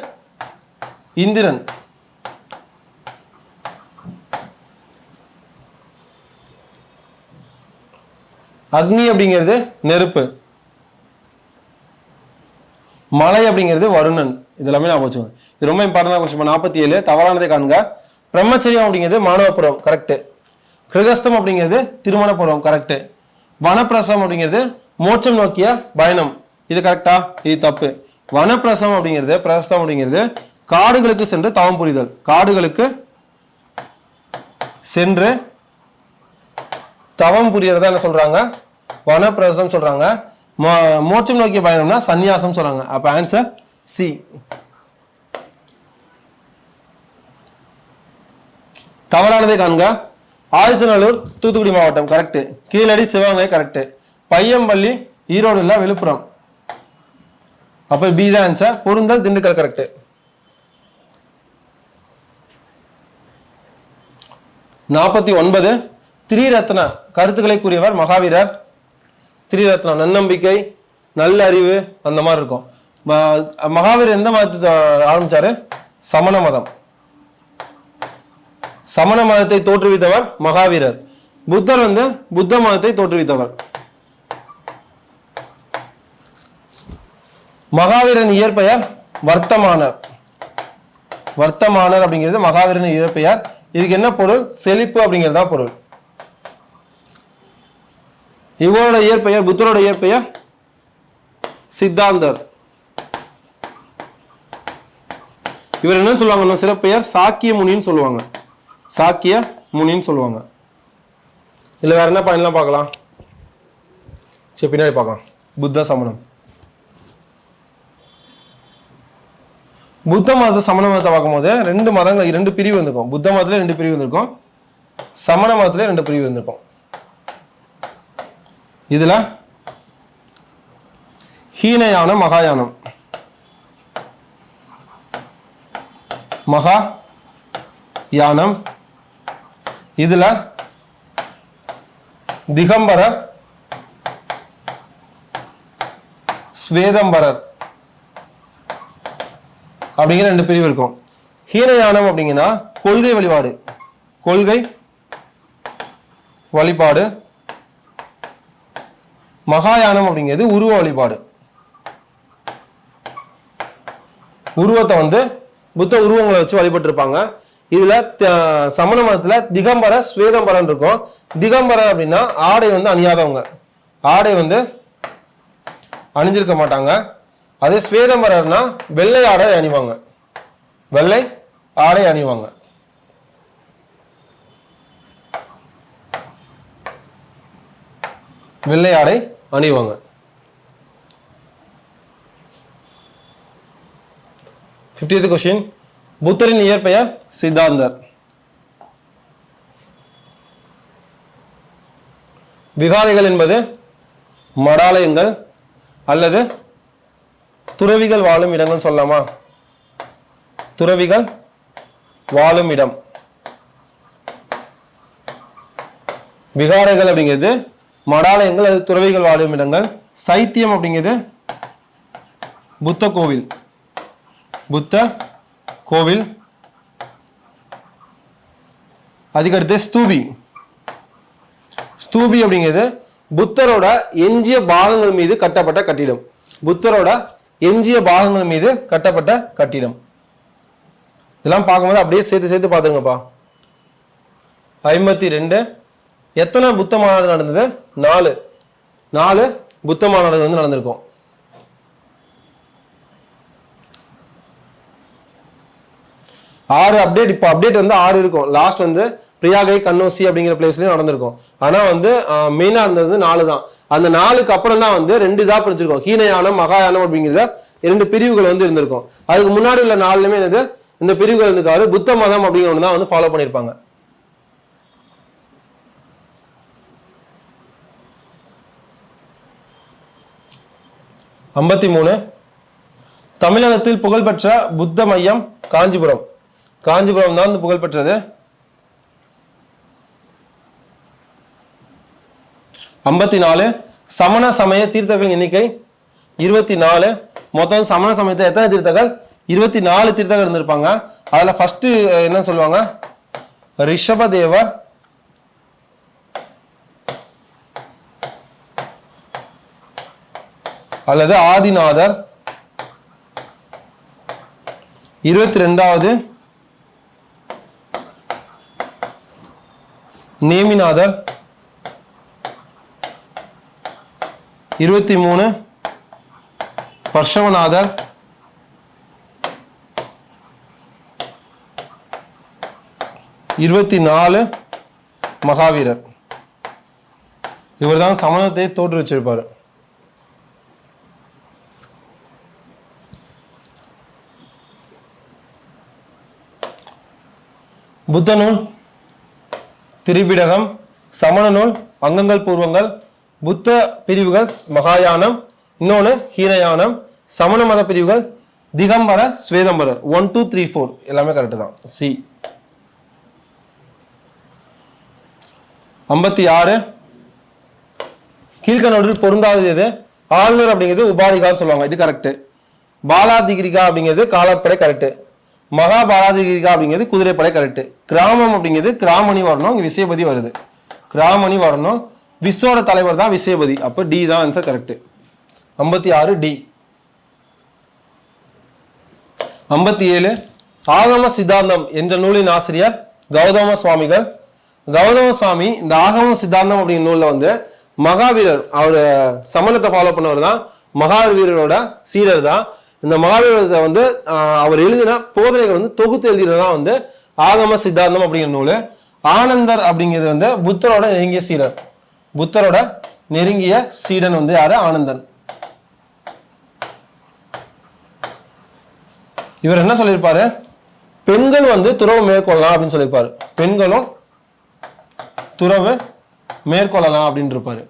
இந்திரன். அக்னி அப்படிங்கிறது நெருப்பு. மலை அப்படிங்கிறது வருணன். இதெல்லாமே நான் வச்சுக்கோங்க. இது ரொம்ப இம்பார்ட்டன்டான கொஸ்டின். 47 தவறானதை காண்க. பிரம்மச்சரியம் அப்படிங்கிறது மாணவ பருவம், கரெக்ட். கிரகஸ்தம் அப்படிங்கிறது திருமண பருவம், கரெக்ட். வனப்பிரசவம் அப்படிங்கிறது மோட்சம் நோக்கிய பயணம், இது கரெக்டா? இது தப்பு. வனப்பிரசவம் அப்படிங்கிறது பிரஸ்தம் அப்படிங்கிறது காடுகளுக்கு சென்று தவம் புரிதல். காடுகளுக்கு சென்று தவம் புரியறதா என்ன சொல்றாங்க? வனப்பிரசவம் சொல்றாங்க. மோட்சம் நோக்கிய பயணம்னா சந்நியாசம் சொல்றாங்க. அப்ப ஆன்சர் சி. தவறானதை காண்க. ஆதிச்சநல்லூர் தூத்துக்குடி மாவட்டம், கரெக்ட். கீழடி சிவகங்கை, கரெக்ட். பையம்பள்ளி ஈரோடு இல்ல, விழுப்புரம். அப்ப பி தான் ஆன்சர். பொருந்தல் திண்டுக்கல், கரெக்ட். 49 திரிரத்ன கருத்துக்களை கூறியவர் மகாவீரர். திரிரத்னம் நன்னம்பிக்கை, நல்ல அறிவு, அந்த மாதிரி இருக்கும். மகாவீரர் எந்த மதத்தை ஆரம்பிச்சாரு? சமண மதம். சமண மதத்தை தோற்றுவித்தவர் மகாவீரர். புத்தர் புத்த மதத்தை தோற்றுவித்தவர். மகாவீரன் இயற்பெயர் வர்த்தமானர். வர்த்தமானர் அப்படிங்கிறது மகாவீரன் இயற்பெயர். இதுக்கு என்ன பொருள்? செழிப்பு அப்படிங்கிறதா பொருள். இவரோட இயற்பெயர், புத்தரோட இயற்பெயர் சித்தாந்தர். இவர் என்ன சொல்லுவாங்க? சிறப்பெயர் சாக்கிய முனின்னு சொல்லுவாங்க. சாக்கிய முனின்னு சொல்லுவாங்க. இதுல வேற என்ன பயன்லாம் பார்க்கலாம்? சரி, பின்னாடி பார்க்கலாம். புத்த சமணம். புத்த மதத்தை சமண மதத்தை பார்க்கும்போது ரெண்டு மதங்கள், இரண்டு பிரிவு வந்திருக்கும். புத்த மதத்துல 2 பிரிவு வந்திருக்கும். சமண மதத்துல 2 பிரிவு வந்திருக்கும். இதுல ஹீனயானம், மகாயானம். மகா யானம். இதுல திகம்பரர், ஸ்வேதம்பரர் அப்படிங்கிற 2 பிரிவு இருக்கும். ஹீனயானம் அப்படிங்கன்னா கொள்கை வழிபாடு. கொள்கை வழிபாடு. மகாயானம் அப்படிங்கிறது உருவ வழிபாடு. உருவத்தை புத்த உருவங்களை வச்சு வழிபட்டு இருப்பாங்க. இதுல சமண மதத்துல திகம்பர ஸ்வேதம்பரன் இருக்கும். திகம்பரர் அப்படின்னா ஆடை அணியாதவங்க. ஆடை அணிஞ்சிருக்க மாட்டாங்க. அதே ஸ்வேதம்பரர்னா வெள்ளை ஆடை அணிவாங்க. வெள்ளை ஆடை அணிவாங்க. வெள்ளை ஆடை அணிவாங்க. 50th question. புத்தரின் இயற்பெயர் சித்தாந்தர். விகாரைகள் என்பது மடாலயங்கள் அல்லது துறவிகள் வாழும் இடங்கள் சொல்லலாமா? துறவிகள் வாழும் இடம். விகாரைகள் அப்படிங்கிறது மடாலயங்கள் அல்லது துறவிகள் வாழும் இடங்கள். சைத்தியம் அப்படிங்கிறது புத்த கோவில். புத்த கோவில். அதுக்கடுத்து ஸ்தூபி. ஸ்தூபி அப்படிங்கிறது புத்தரோட எஞ்சிய பாகங்கள் மீது கட்டப்பட்ட கட்டிடம். புத்தரோட எஞ்சிய பாகங்கள் மீது கட்டப்பட்ட கட்டிடம். இதெல்லாம் பார்க்கும்போது அப்படியே சேர்த்து பார்த்துங்கப்பா. 52 எத்தனை புத்த மாநாடு நடந்தது? 4 புத்த மாநாடு நடந்திருக்கும். 6 அப்டேட். இப்போ அப்டேட் 6 இருக்கும். லாஸ்ட் பிரியாகை கன்னோசி அப்படிங்கிற பிளேஸ்லயும் நடந்திருக்கும். ஆனா வந்து மெயினா இருந்தது 4 தான். அந்த 4க்கு அப்புறம் தான் வந்து 2 இதா பிரிச்சிருக்கோம். ஹீனயானம் மகாயானம் அப்படிங்கிறத 2 பிரிவுகள் வந்து இருந்திருக்கும். அதுக்கு முன்னாடி உள்ள 4லுமே என்னது இந்த பிரிவுகள் இருந்துக்காது புத்த மதம் அப்படிங்கிற ஒன்று தான் வந்து ஃபாலோ பண்ணியிருப்பாங்க. தமிழகத்தில் புகழ்பெற்ற புத்த மையம் காஞ்சிபுரம். காஞ்சிபுரம் தான் புகழ்பெற்றது. 54 சமண சமய தீர்த்தங்களின் எண்ணிக்கை 24. மொத்தம் சமண சமயத்தில் எத்தனை தீர்த்தங்கள்? 24 தீர்த்தங்கள் இருந்திருப்பாங்க. அதுல ஃபர்ஸ்ட் என்ன சொல்லுவாங்க? ரிஷபதேவர், அல்லது ஆதிநாதர். 22வது நேமிநாதர். 23 பர்ஷவநாதர். 24 மகாவீரர். இவர்தான் சமணத்தை தோற்றுவிச்சிருப்பாரு. புத்த நூல் திரிபிடகம், சமண நூல் அங்கங்கள் பூர்வங்கள், புத்த பிரிவுகள் மகாயானம், இன்னொன்று ஹீனயானம், சமண மத பிரிவுகள் திகம்பர ஸ்வேதம்பரர். 1 2 3 4 எல்லாமே கரெக்டு தான். சி. 56 கீழ்கணொன்றில் பொருந்தாதது எது? ஆளுநர் அப்படிங்கிறது உபாதிகான்னு சொல்லுவாங்க, இது கரெக்ட். பாலாதிகிரிகா அப்படிங்கிறது காலாட்படை கரெக்ட். மகாபாலாதிகிரிகா அப்படிங்கிறது குதிரைப்படை கரெக்ட். கிராமம் அப்படிங்கிறது கிராமணி வரணும், இங்க விசயபதி வருது. கிராமணி வரணும், விஸ்வோட தலைவர் தான் விசயபதி. அப்ப டி தான் ஆன்சர் கரெக்ட். 56 டி. 57 ஆகம சித்தாந்தம் என்ற நூலின் ஆசிரியர் கௌதம சுவாமிகள். கௌதம சுவாமி இந்த ஆகம சித்தாந்தம் அப்படிங்கிற நூல்ல வந்து மகாவீரர், அவர் சமணத்தை ஃபாலோ பண்ணவர் தான், மகாவீரரோட சீடர் தான். இந்த மகாவீரத்தை வந்து அவர் எழுதின போதனைகள் வந்து தொகுத்து எழுதினதான் வந்து ஆகம சித்தாந்தம் அப்படிங்கிற நூல். ஆனந்தர் அப்படிங்கிறது வந்து புத்தரோட நெருங்கிய சீடர். புத்தரோட நெருங்கிய சீடன் வந்து யாரு? ஆனந்தன். இவர் என்ன சொல்லியிருப்பாரு? பெண்கள் வந்து துறவு மேற்கொள்ளலாம் அப்படின்னு சொல்லியிருப்பாரு. பெண்களும் துறவு மேற்கொள்ளலாம் அப்படின்னு இருப்பாரு.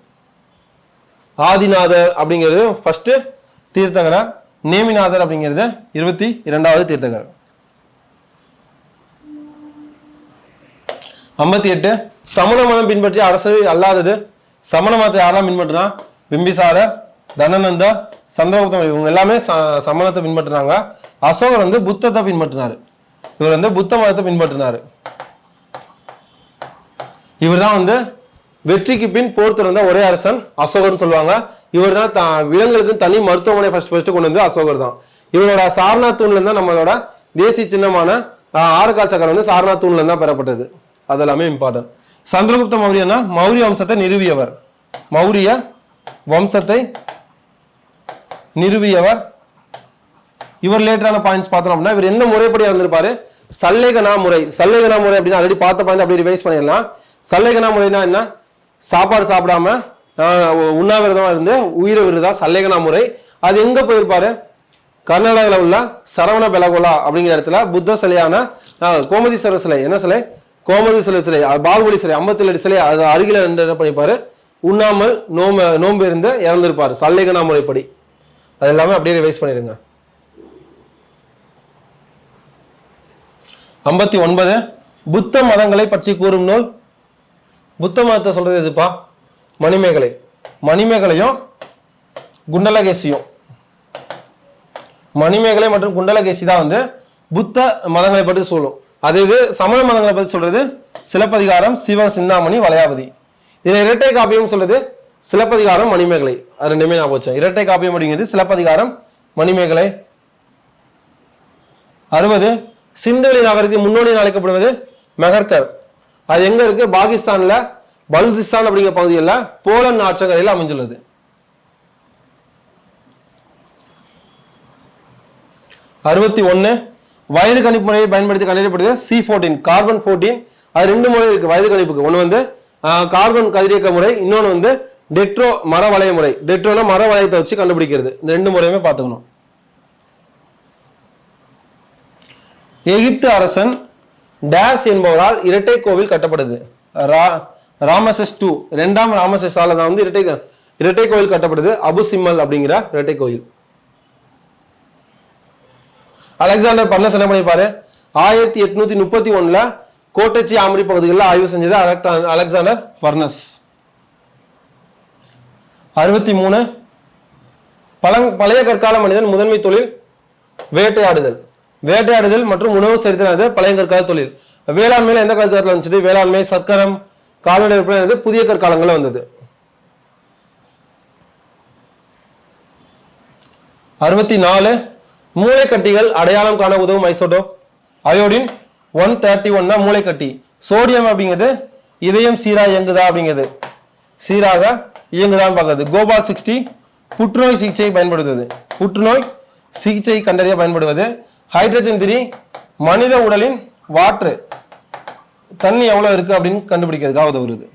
ஆதிநாதர் அப்படிங்கிறது ஃபர்ஸ்ட் தீர்த்தங்கரர். நேமிநாதர் அப்படிங்கிறது 22வது தீர்த்தங்கரர். 58 சமண மதம் பின்பற்றி அரசு அல்லாதது. சமண மதத்தை யாரெல்லாம் பின்பற்றினா? பிம்பிசாரர், தனநந்தர், சந்திரகுப்தம், இவங்க எல்லாமே சமணத்தை பின்பற்றினாங்க. அசோகர் வந்து புத்தத்தை பின்பற்றினாரு. இவர் வந்து புத்த மதத்தை பின்பற்றினாரு. இவர் தான் வந்து வெற்றிக்கு பின் போர் துறந்த ஒரே அரசன் அசோகர்னு சொல்லுவாங்க. இவர் தான் விலங்குகளுக்கு தனி மருத்துவமனை ஃபர்ஸ்ட் கொண்டு வந்து அசோகர் தான். இவரோட சாரநாத் தூண்ல இருந்தா நம்மளோட தேசிய சின்னமான ஆறுகால் சக்கரம் வந்து சாரநாத் தூண்ல இருந்தா பெறப்பட்டது. அதெல்லாமே இம்பார்ட்டன்ட். சந்திரகுப்த மௌரியனா மௌரிய வம்சத்தை நிறுவியவர். மௌரிய வம்சத்தை நிறுவியவர். இவர் லேட்டரான பாயிண்ட்ஸ் பார்த்தோம் அப்படின்னா இவர் என்ன முறைப்படி வந்திருப்பாரு? சல்லேகனா முறை. சல்லேகனா முறை அப்படின்னு ஆல்ரெடி பார்த்த பாயிண்ட் அப்படியே ரிவைஸ் பண்ணிடலாம். சல்லேகனா முறைனா என்ன? சாப்பாடு சாப்பிடாம உண்ணாவிரதமா இருந்து உயிரை விருதா சல்லேகனா முறை. அது எங்க போயிருப்பாரு? கர்நாடகாவில் உள்ள சரவண பெலகோலா அப்படிங்கிற இடத்துல புத்த சிலையான கோமதீஸ்வரர் சிலை, என்ன சிலை? கோமதீஸ்வரர் சிலை, பாகுபலி சிலை, 57 சிலை அது அருகில என்ன பண்ணிப்பாரு? உண்ணாமல் நோம்பு இருந்து இறந்திருப்பாரு சல்லேகனா முறைப்படி. அது எல்லாமே அப்படியே ரிவைஸ் பண்ணிடுங்க. 59 புத்த மதங்களை பற்றி கூறும் நூல். புத்த மதத்தை சொல்றது எதுப்பா? மணிமேகலை. மணிமேகலையும் குண்டலகேசியும். மணிமேகலை மற்றும் குண்டலகேசி தான் வந்து புத்த மதங்களை பற்றி சொல்லும். அதே இது சமண மதங்களை பற்றி சொல்றது சிலப்பதிகாரம், சிவ சிந்தாமணி, வளையாபதி. இதை இரட்டை காப்பியம் சொல்றது சிலப்பதிகாரம், மணிமேகலை. அது ரெண்டுமே நான் போச்சேன். இரட்டை காப்பியம் அப்படிங்கிறது சிலப்பதிகாரம், மணிமேகலை. 60 சிந்தவெளி நகரத்தின் முன்னோடி அழைக்கப்படுவது மெஹர்கர். அது எங்க இருக்கு? பாகிஸ்தான்ல பலுசிஸ்தான் அப்படிங்கிற பகுதியில் போலந்து ஆற்றங்கரையில் அமைஞ்சுள்ளது. 61 வயது கணிப்பு முறையை பயன்படுத்தி கண்டறியப்படுது C14 கார்பன் 14 அது 2 முறை இருக்கு வயது கணிப்புக்கு. ஒன்று வந்து கார்பன் கதிரியக்க முறை, இன்னொன்று வந்து டெட்ரோ மர வளைய முறை. டெட்ரோனா மர வளையத்தை வச்சு கண்டுபிடிக்கிறது. இந்த 2 முறையுமே பார்த்துக்கணும். எகிப்து அரசன் டேஸ் என்பவரால் இரட்டை கோவில் கட்டப்படுது. ராமசஸ் 2 2ஆம் ராமசஸால தான் வந்து இரட்டை கோவில் கட்டப்படுது. அபு சிம்மல் அப்படிங்கிற இரட்டை கோவில். அலெக்சாண்டர் பர்னஸ் என்ன பண்ணிருப்பாரு, 1831 கோட்டச்சி ஆமரி பகுதிகளில் ஆய்வு செஞ்சது அலெக்சாண்டர் பர்னஸ். 63 பழைய கற்கால மனிதன் முதன்மை தொழில் வேட்டையாடுதல். வேட்டையாடுதல் மற்றும் உணவு செலுத்தினது பழைய கற்கால தொழில். வேளாண்மையில எந்த காலத்துல வந்துச்சு? வேளாண்மை, சக்கரம், கால்நடை விற்பனை புதிய கற்காலங்களில் வந்தது. 64 மூளைக்கட்டிகள் அடையாளம் காண உதவும் ஐசோடோப். அயோடின் 131 தான் மூளைக்கட்டி. சோடியம் அப்படிங்கிறது இதயம் சீரா இயங்குதா அப்படிங்கிறது, சீராக இயங்குதான்னு பார்க்குறது. கோபால் 60 புற்றுநோய் சிகிச்சை பயன்படுத்துவது. புற்றுநோய் சிகிச்சை கண்டறிய பயன்படுவது. ஹைட்ரஜன் 3 மனித உடலின் வாட்டர் தண்ணி எவ்வளவு இருக்கு அப்படின்னு கண்டுபிடிக்கிறதுக்காக உதவுறது.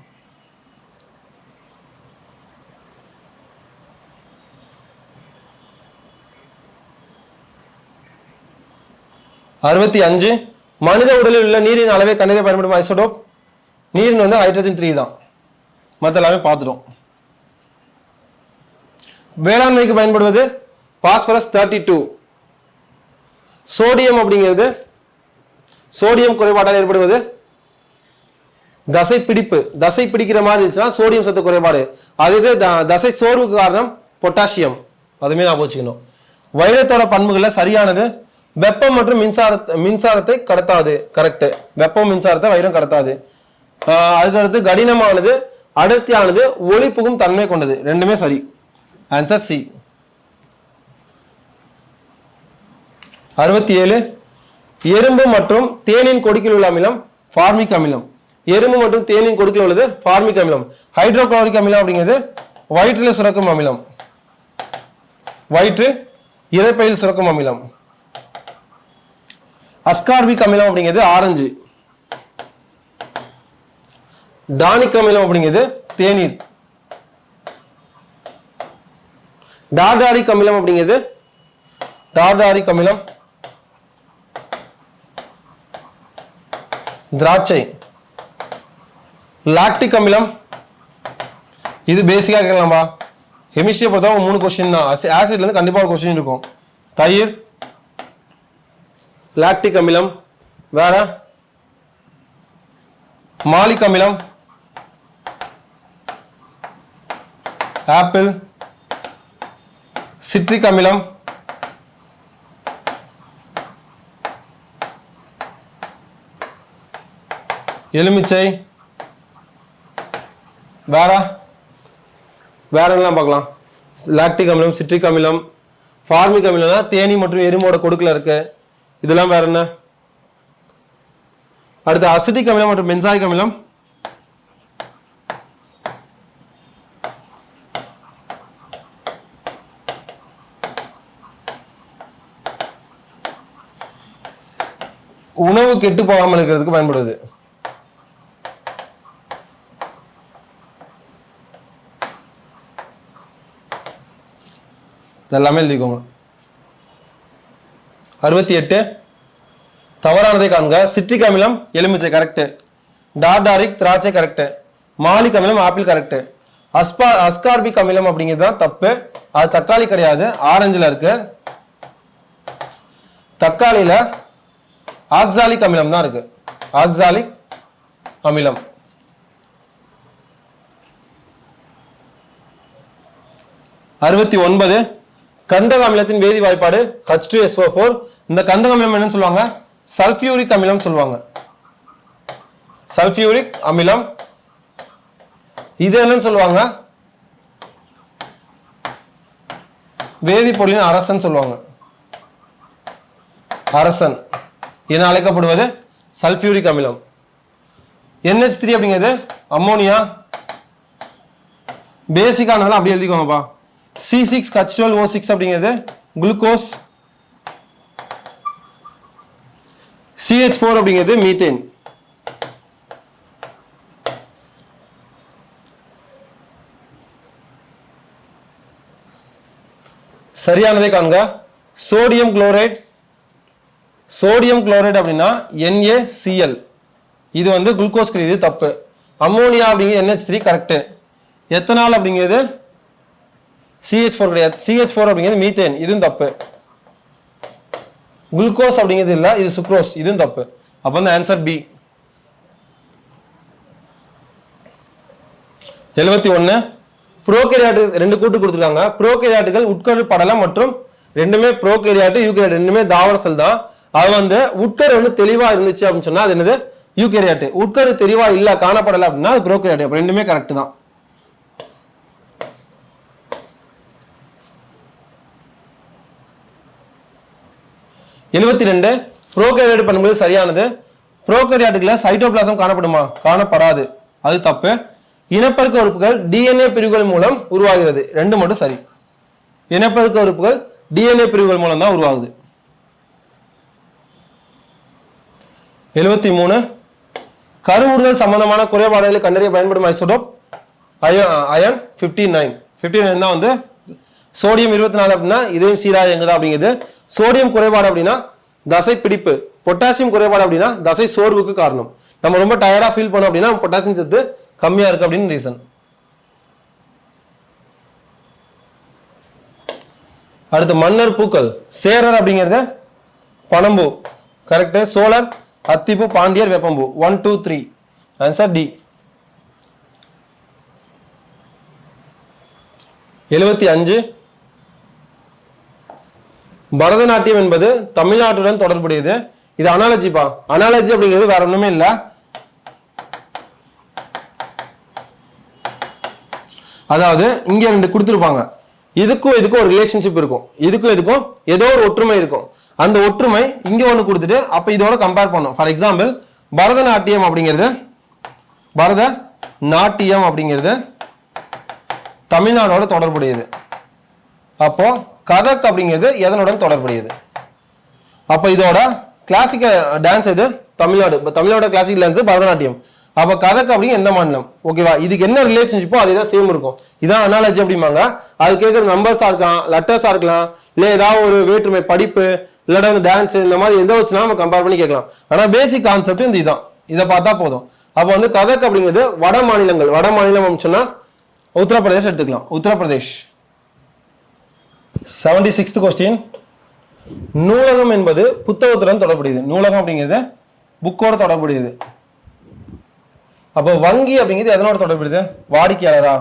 65 மனித உடலில் உள்ள நீரின் அளவை கண்டறிய பயன்படும் ஐசோடோப். நீரின் வந்து ஹைட்ரஜன் 3 தான். மற்ற எல்லாமே பார்த்துட்டோம். வேளாண்மைக்கு பயன்படுவது பாஸ்பரஸ் 32. சோடியம் அப்படிங்கிறது சோடியம் குறைபாடால் ஏற்படுவது தசை பிடிப்பு. தசை பிடிக்கிற மாதிரி இருந்துச்சுன்னா சோடியம் சத்து குறைபாடு. அது தசை சோர்வுக்கு காரணம் பொட்டாசியம். அதுமே நான் வச்சுக்கணும். வைரத்தோட பண்புகள்ல சரியானது வெப்பம் மற்றும் மின்சாரத்தை கடத்தாது. கரெக்ட். வெப்பம் மின்சாரத்தை வைரம் கடத்தாது. அதுக்கடுத்து கடினமானது, அடர்த்தியானது, ஒளி புகும் தன்மை கொண்டது. ரெண்டுமே சரி. Answer C. 67 எறும்பு மற்றும் தேனின் கொடுக்கில் உள்ள அமிலம் ஃபார்மிக் அமிலம். எறும்பு மற்றும் தேனின் கொடுக்கில் உள்ளது ஃபார்மிக் அமிலம். ஹைட்ரோகுளோரிக் அமிலம் அப்படிங்கிறது வயிற்றில் சுரக்கும் அமிலம். வயிற்று இரைப்பையில் சுரக்கும் அமிலம். அஸ்கார்பிக் அமிலம் அப்படிங்கிறது ஆரஞ்சு. டானிக் அமிலம் அப்படிங்கிறது தேநீர். டார்டாரிக் அமிலம் அப்படிங்கிறது டார்டாரிக் அமிலம் திராட்சை. லாக்டிக் அமிலம் இது பேசிக்கா கேட்கலாம்பா. கெமிஸ்ட்ரியை பொறுத்தவரை 3 கொஸ்டின் தான். ஆசிட்ல இருந்து கண்டிப்பா ஒரு கொஸ்டின் இருக்கும். தயிர், லாக்டிக் அமிலம், வேற மாலிக் அமிலம், ஆப்பிள், சிட்ரிக் அமிலம், எலுமிச்சை, வேற எல்லாம் பார்க்கலாம். லாக்டிக் அமிலம், சிட்ரிக் அமிலம், ஃபார்மிக் அமிலம் தேனி மற்றும் எறும்போட கொடுக்கல இருக்கு. இதெல்லாம் வேற என்ன? அடுத்து அசிட்டிக் அமிலம் மற்றும் பென்சாயிக் அமிலம். உணவு கெட்டு போகாமல் இருக்கிறதுக்கு பயன்படுது. எல்லாமே எழுதிக்கோங்க. 68 தவறானதை காண்க. சிட்ரிக் அமிலம் எலுமிச்சை கரெக்ட். டார்டாரிக் திராட்சை கரெக்ட். மாலிக் அமிலம் ஆப்பிள் கரெக்ட். அஸ்கார்பிக் அமிலம் அப்படிங்கிறது தான் தப்பு. அது தக்காளி கிடையாது, ஆரஞ்சுல இருக்கு. தக்காளியில ஆக்சாலிக் அமிலம் தான் இருக்கு. ஆக்சாலிக் அமிலம். (69) கந்தக அமிலத்தின் வேதி வாய்ப்பாடு H2SO4. இந்த கந்தக அமிலம் என்னன்னு சொல்லுவாங்க? சல்பியூரிக் அமிலம் சொல்லுவாங்க. சல்பியூரிக் அமிலம். இது என்னன்னு சொல்லுவாங்க? வேதிப்பொருளின் அரசன் சொல்லுவாங்க. அரசன் என அழைக்கப்படுவது சல்பியூரிக் அமிலம். NH3 அப்படிங்கிறது அம்மோனியா. பேசிக்கானால அப்படி எழுதிக்கோங்கப்பா. C6H12O6 அப்படிங்கிறது குளுக்கோஸ். CH4 அப்படிங்கிறது மீத்தேன். சரியானதை காண்க. சோடியம் குளோரைட் அப்படின்னா NaCl, இது வந்து குளுக்கோஸ் கிடையாது, தப்பு. அம்மோனியா அப்படிங்கிறது NH3 கரெக்ட். எத்தனால் அப்படிங்கிறது CH4 கிடையாது, CH4 அப்படிங்கிறது மீத்தேன், இதுவும் தப்பு. குளுக்கோஸ் அப்படிங்கிறது இல்ல, இது சுக்ரோஸ், இதுவும் தப்பு. அப்ப வந்து ஆன்சர் பி. 71 ப்ரோகேரியாட்டுகள் ரெண்டு கூட்டு கொடுத்துருக்காங்க. ப்ரோகேரியாட்டுகள் உட்கரு படலம் மற்றும் ரெண்டுமே ப்ரோகேரியாட்டு யூகேரியாட் ரெண்டுமே தாவர செல் தான். அது வந்து உட்கரு வந்து தெளிவா இருந்துச்சு அப்படின்னு சொன்னா அது என்னது யூகேரியாட்டு. உட்கரு தெளிவா இல்ல காணப்படல அப்படின்னா அது ப்ரோகேரியாட்டு. அப்ப ரெண்டுமே கரெக்ட் தான். ப்ரோகேரியாட் பண்ணும்போது சரியானது. ப்ரோகேரியாட்டுல சைட்டோபிளாசம் காணப்படுமா? காணப்படாது, அது தப்பு. இனப்பெருக்க உறுப்புகள் DNA பிரிவுகள் மூலம் உருவாகிறது, ரெண்டு மட்டும் சரி. இனப்பெருக்க உறுப்புகள் DNA பிரிவுகள் மூலம் தான் உருவாகுது. 73 கருவுறுதல் சம்பந்தமான குறைபாடுகளை கண்டறிய பயன்படும் ஐசோடோப் அயன் 59 தான் வந்து சோடியம் 24 அப்படின்னா இதயம் சீராக இயங்குதா அப்படிங்கிறது. சோடியம் குறைபாடு அப்படின்னா தசை பிடிப்பு, பொட்டாசியம் குறைபாடு அப்படின்னா தசை சோர்வுக்கு காரணம். நம்ம ரொம்ப டயர்டா ஃபீல் பண்ணோம் அப்படின்னா பொட்டாசியம் சத்து கம்மியா இருக்கு அப்படின்னு ரீசன். அடுத்து மன்னர் பூக்கள். சேரர் அப்படிங்கிறது பனம்பூ கரெக்ட். சோழர், அத்திப்பூ, பாண்டியர், வேப்பம்பூ. 1 2 3 ஆன்சர் டி. 75 பரதநாட்டியம் என்பது தமிழ்நாட்டுடன் தொடர்புடையது. இது அனாலஜிப்பா. அனாலஜி அப்படிங்கிறது வேற ஒண்ணுமே இல்ல, அதாவது இங்க ரெண்டு கொடுத்துருப்பாங்க, இதுக்கும் இதுக்கும் ஒரு ரிலேஷன்ஷிப் இருக்கும், இதுக்கும் இதுக்கும் ஏதோ ஒரு ஒற்றுமை இருக்கும். அந்த ஒற்றுமை இங்க ஒண்ணு கொடுத்துட்டு அப்ப இதோட கம்பேர் பண்ணும். ஃபார் எக்ஸாம்பிள் பரதநாட்டியம் அப்படிங்கிறது தமிழ்நாடோட தொடர்புடையது. அப்போ கதக் அப்படிங்கிறது எதனுடன் தொடர்புடையது? அப்ப இதோட கிளாசிக்கல் டான்ஸ் எது? Tamil Nadu classical dance Bharatanatyam. அப்ப கதக் அப்படிங்க எந்த மாநிலம்? ஓகேவா? இதுக்கு என்ன ரிலேஷன்ஷிப்போ அதுதான் சேம் இருக்கும். இதான் அனாலஜி அப்படிம்பாங்க. அது கேட்கற நம்பர்ஸா இருக்கலாம், லெட்டர்ஸா இருக்கலாம், இல்ல ஏதாவது ஒரு வேற்றுமை படிப்பு இல்லாட்ட வந்து டான்ஸ் இந்த மாதிரி எந்த வச்சுனா நம்ம கம்பேர் பண்ணி கேட்கலாம். ஆனா பேசிக் கான்செப்ட் இந்த இதான், இதை பார்த்தா போதும். அப்போ வந்து கதக் அப்படிங்கிறது வட மாநிலம் சொன்னா உத்தரப்பிரதேஷ் எடுத்துக்கலாம், உத்தரப்பிரதேஷ். 76th question. நூலகம் என்பது புத்தகத்துடன் தொடர்புடையது. நூலகம் அப்படிங்கிறது புக்கோட தொடர்புடையது. அப்போ வங்கி அப்படிங்கிறது எதனோட தொடர்புடையது? வாடிக்கையாளரா?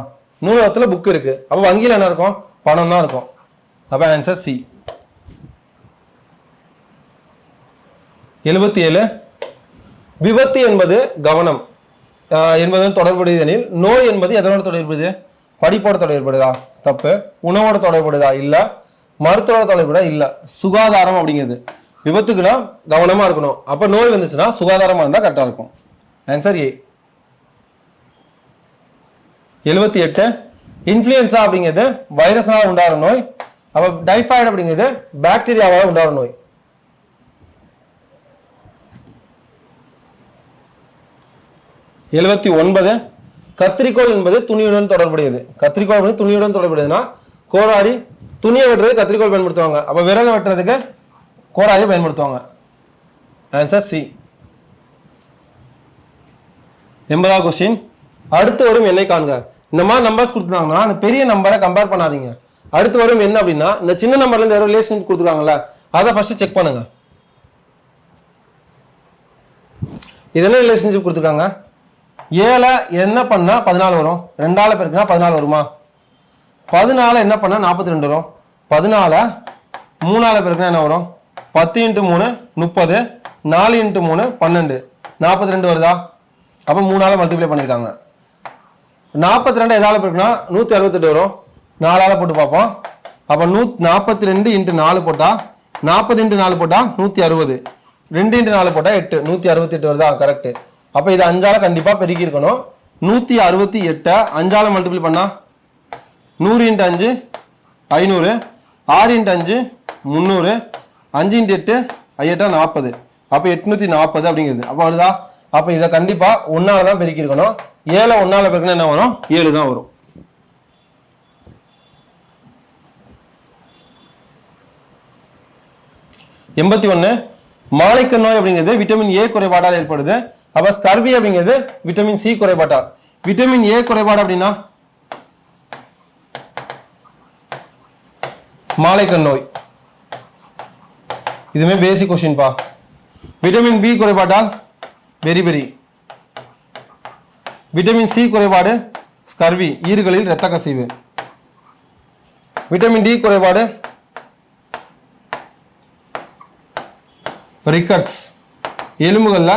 நூலகத்துல புக் இருக்கு, அப்போ வங்கியில என்ன இருக்கும்? பணம் தான் இருக்கும். அப்ப ஆன்சர் சி. 77 விபத்து என்பது கவனம் என்பதுடன் தொடர்புடையதெனில் நோய் என்பது எதனோட தொடர்புடையது? படிப்போட தொடர்புடையதா? தப்பு. உணவோட தொடர்புடையதா? இல்ல. மருத்துவ தொடர்புடையதா? இல்ல. சுகாதாரம் அப்படிங்கிறது விபத்துக்குனா கவனமா இருக்கணும், அப்ப நோய் வந்துச்சுன்னா சுகாதாரமா இருந்தா கரெக்டா இருக்கும். Answer A. 78 இன்ஃப்ளூயன்சா அப்படிங்கிறது வைரஸ்னால உண்டாகிற நோய். அப்ப டைபாய்டு அப்படிங்கிறது பாக்டீரியாவால உண்டாகிற நோய். 79 கத்திரிக்கோள் என்பது துணியுடன் தொடர்புடையது. கத்திரிக்கோள் வந்து துணியுடன் தொடர்புடையதுன்னா கோடாரி, துணியை வெட்டுறது கத்திரிக்கோள் பயன்படுத்துவாங்க, அப்ப விறகு வெட்டுறதுக்கு கோடாரி பயன்படுத்துவாங்க. Answer C. 80வது கொஸ்டின். அடுத்து வரும் எண்ணை காண்க. இந்த மாதிரி நம்பர்ஸ் கொடுத்துருக்காங்கன்னா அந்த பெரிய நம்பரை கம்பேர் பண்ணாதீங்க. அடுத்து வரும் என்ன அப்படின்னா இந்த சின்ன நம்பர்ல இருந்து யாரோ ரிலேஷன் கொடுத்துருக்காங்கல்ல அதை ஃபர்ஸ்ட் செக் பண்ணுங்க. இதெல்லாம் ரிலேஷன்ஷிப் கொடுத்துருக்காங்க. 7 என்ன பண்ணா 14 வரும்? 2ஆல பெருக்குனா 14 வருமா? 14 என்ன பண்ணா 42 வரும்? 14 3ஆல பெருக்குனா என்ன வரும்? 10 × 3 30, 4 × 3 12, 42 வருதா? அப்ப 3ஆல மல்டிப்ளை பண்ணிருக்காங்க. 42 எதால பெருக்குனா 168 வரும். 4ஆல போட்டு பார்ப்போம். அப்ப 42 × 4 போட்டா 40 × 4 போட்டா 160, 2 × 4 போட்டா 8, 168 வருதா? கரெக்ட். அப்ப இது 5ஆல கண்டிப்பா பெருக்கி இருக்கணும். 168 5ஆல மல்டிப்ளை பண்ணா 100 × 5 500, 6 × 5 300, 5 × 8 8 40, அப்ப 840 அப்படிங்கிறது. அப்ப வருதா? அப்ப இதை கண்டிப்பா 1ஆல தான் பெருக்கி இருக்கணும். 7 1ஆல பெருக்கினா என்ன வரும்? 7 தான் வரும். 81 மாலைக்கண் நோய் அப்படிங்கிறது விட்டமின் ஏ குறைபாடால் ஏற்படுது. அப்ப ஸ்கர்வி அப்படிங்கிறது விட்டமின் சி குறைபாட்டால். விட்டமின் ஏ குறைபாடு அப்படின்னா மாலைக்கண் நோய். இதுமே பேசிக் கொஸ்டின் பா. விட்டமின் பி குறைபாட்டால் பெரிபெரி. விட்டமின் சி குறைபாடு ஸ்கர்வி, ஈறுகளில் இரத்த கசிவு. விட்டமின் டி குறைபாடு ரிக்கட்ஸ், எலும்புகள்ல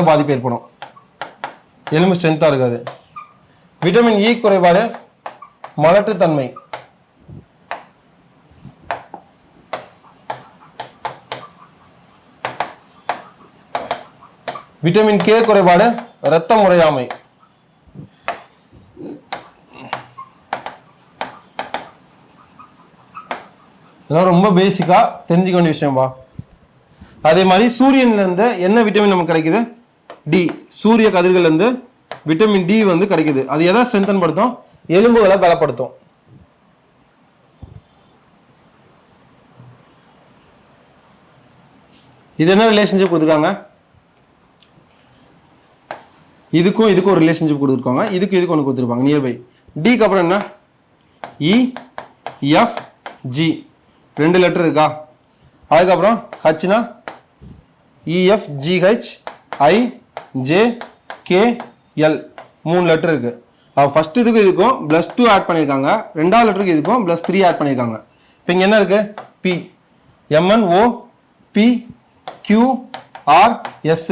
பாதிப்பு ஏற்படும், எலும்பு ஸ்ட்ரென்த்தா இருக்காது. விட்டமின் இ குறைபாடு மலட்டுத்தன்மை. விட்டமின் கே குறைபாடு இரத்தம் உறையாமை. இதெல்லாம் ரொம்ப பேசிக்கா தெரிஞ்சுக்க வேண்டிய விஷயம்பா. அதே மாதிரி சூரியன்ல இருந்து என்ன விட்டமின் நமக்கு கிடைக்குது? டி. சூரிய கதிர்கள் இருந்து விட்டமின் டி வந்து கிடைக்குது. அது எதை ஸ்ட்ரென்தன் படுத்தும்? எலும்புகளை பலப்படுத்தும். இது என்ன ரிலேஷன்ஷிப் கொடுத்துருக்காங்க? இதுக்கும் ஒரு ரிலேஷன்ஷிப் கொடுத்துருக்காங்க, இதுக்கு ஒன்று கொடுத்துருப்பாங்க நியர்பை. டிக்கு அப்புறம் என்ன? இ எஃப் ஜி 2 லெட்டர் இருக்கா? அதுக்கப்புறம் ஹச்னா E F G H I J K L 3 letter இருக்கு. ஃபர்ஸ்ட் இதுக்கும் +2 ஆட் பண்ணியிருக்காங்க, ரெண்டாவது லெட்டருக்கு இதுக்கும் +3 ஆட் பண்ணியிருக்காங்க. இப்போ இங்கே என்ன இருக்கு? B MN O P Q R S.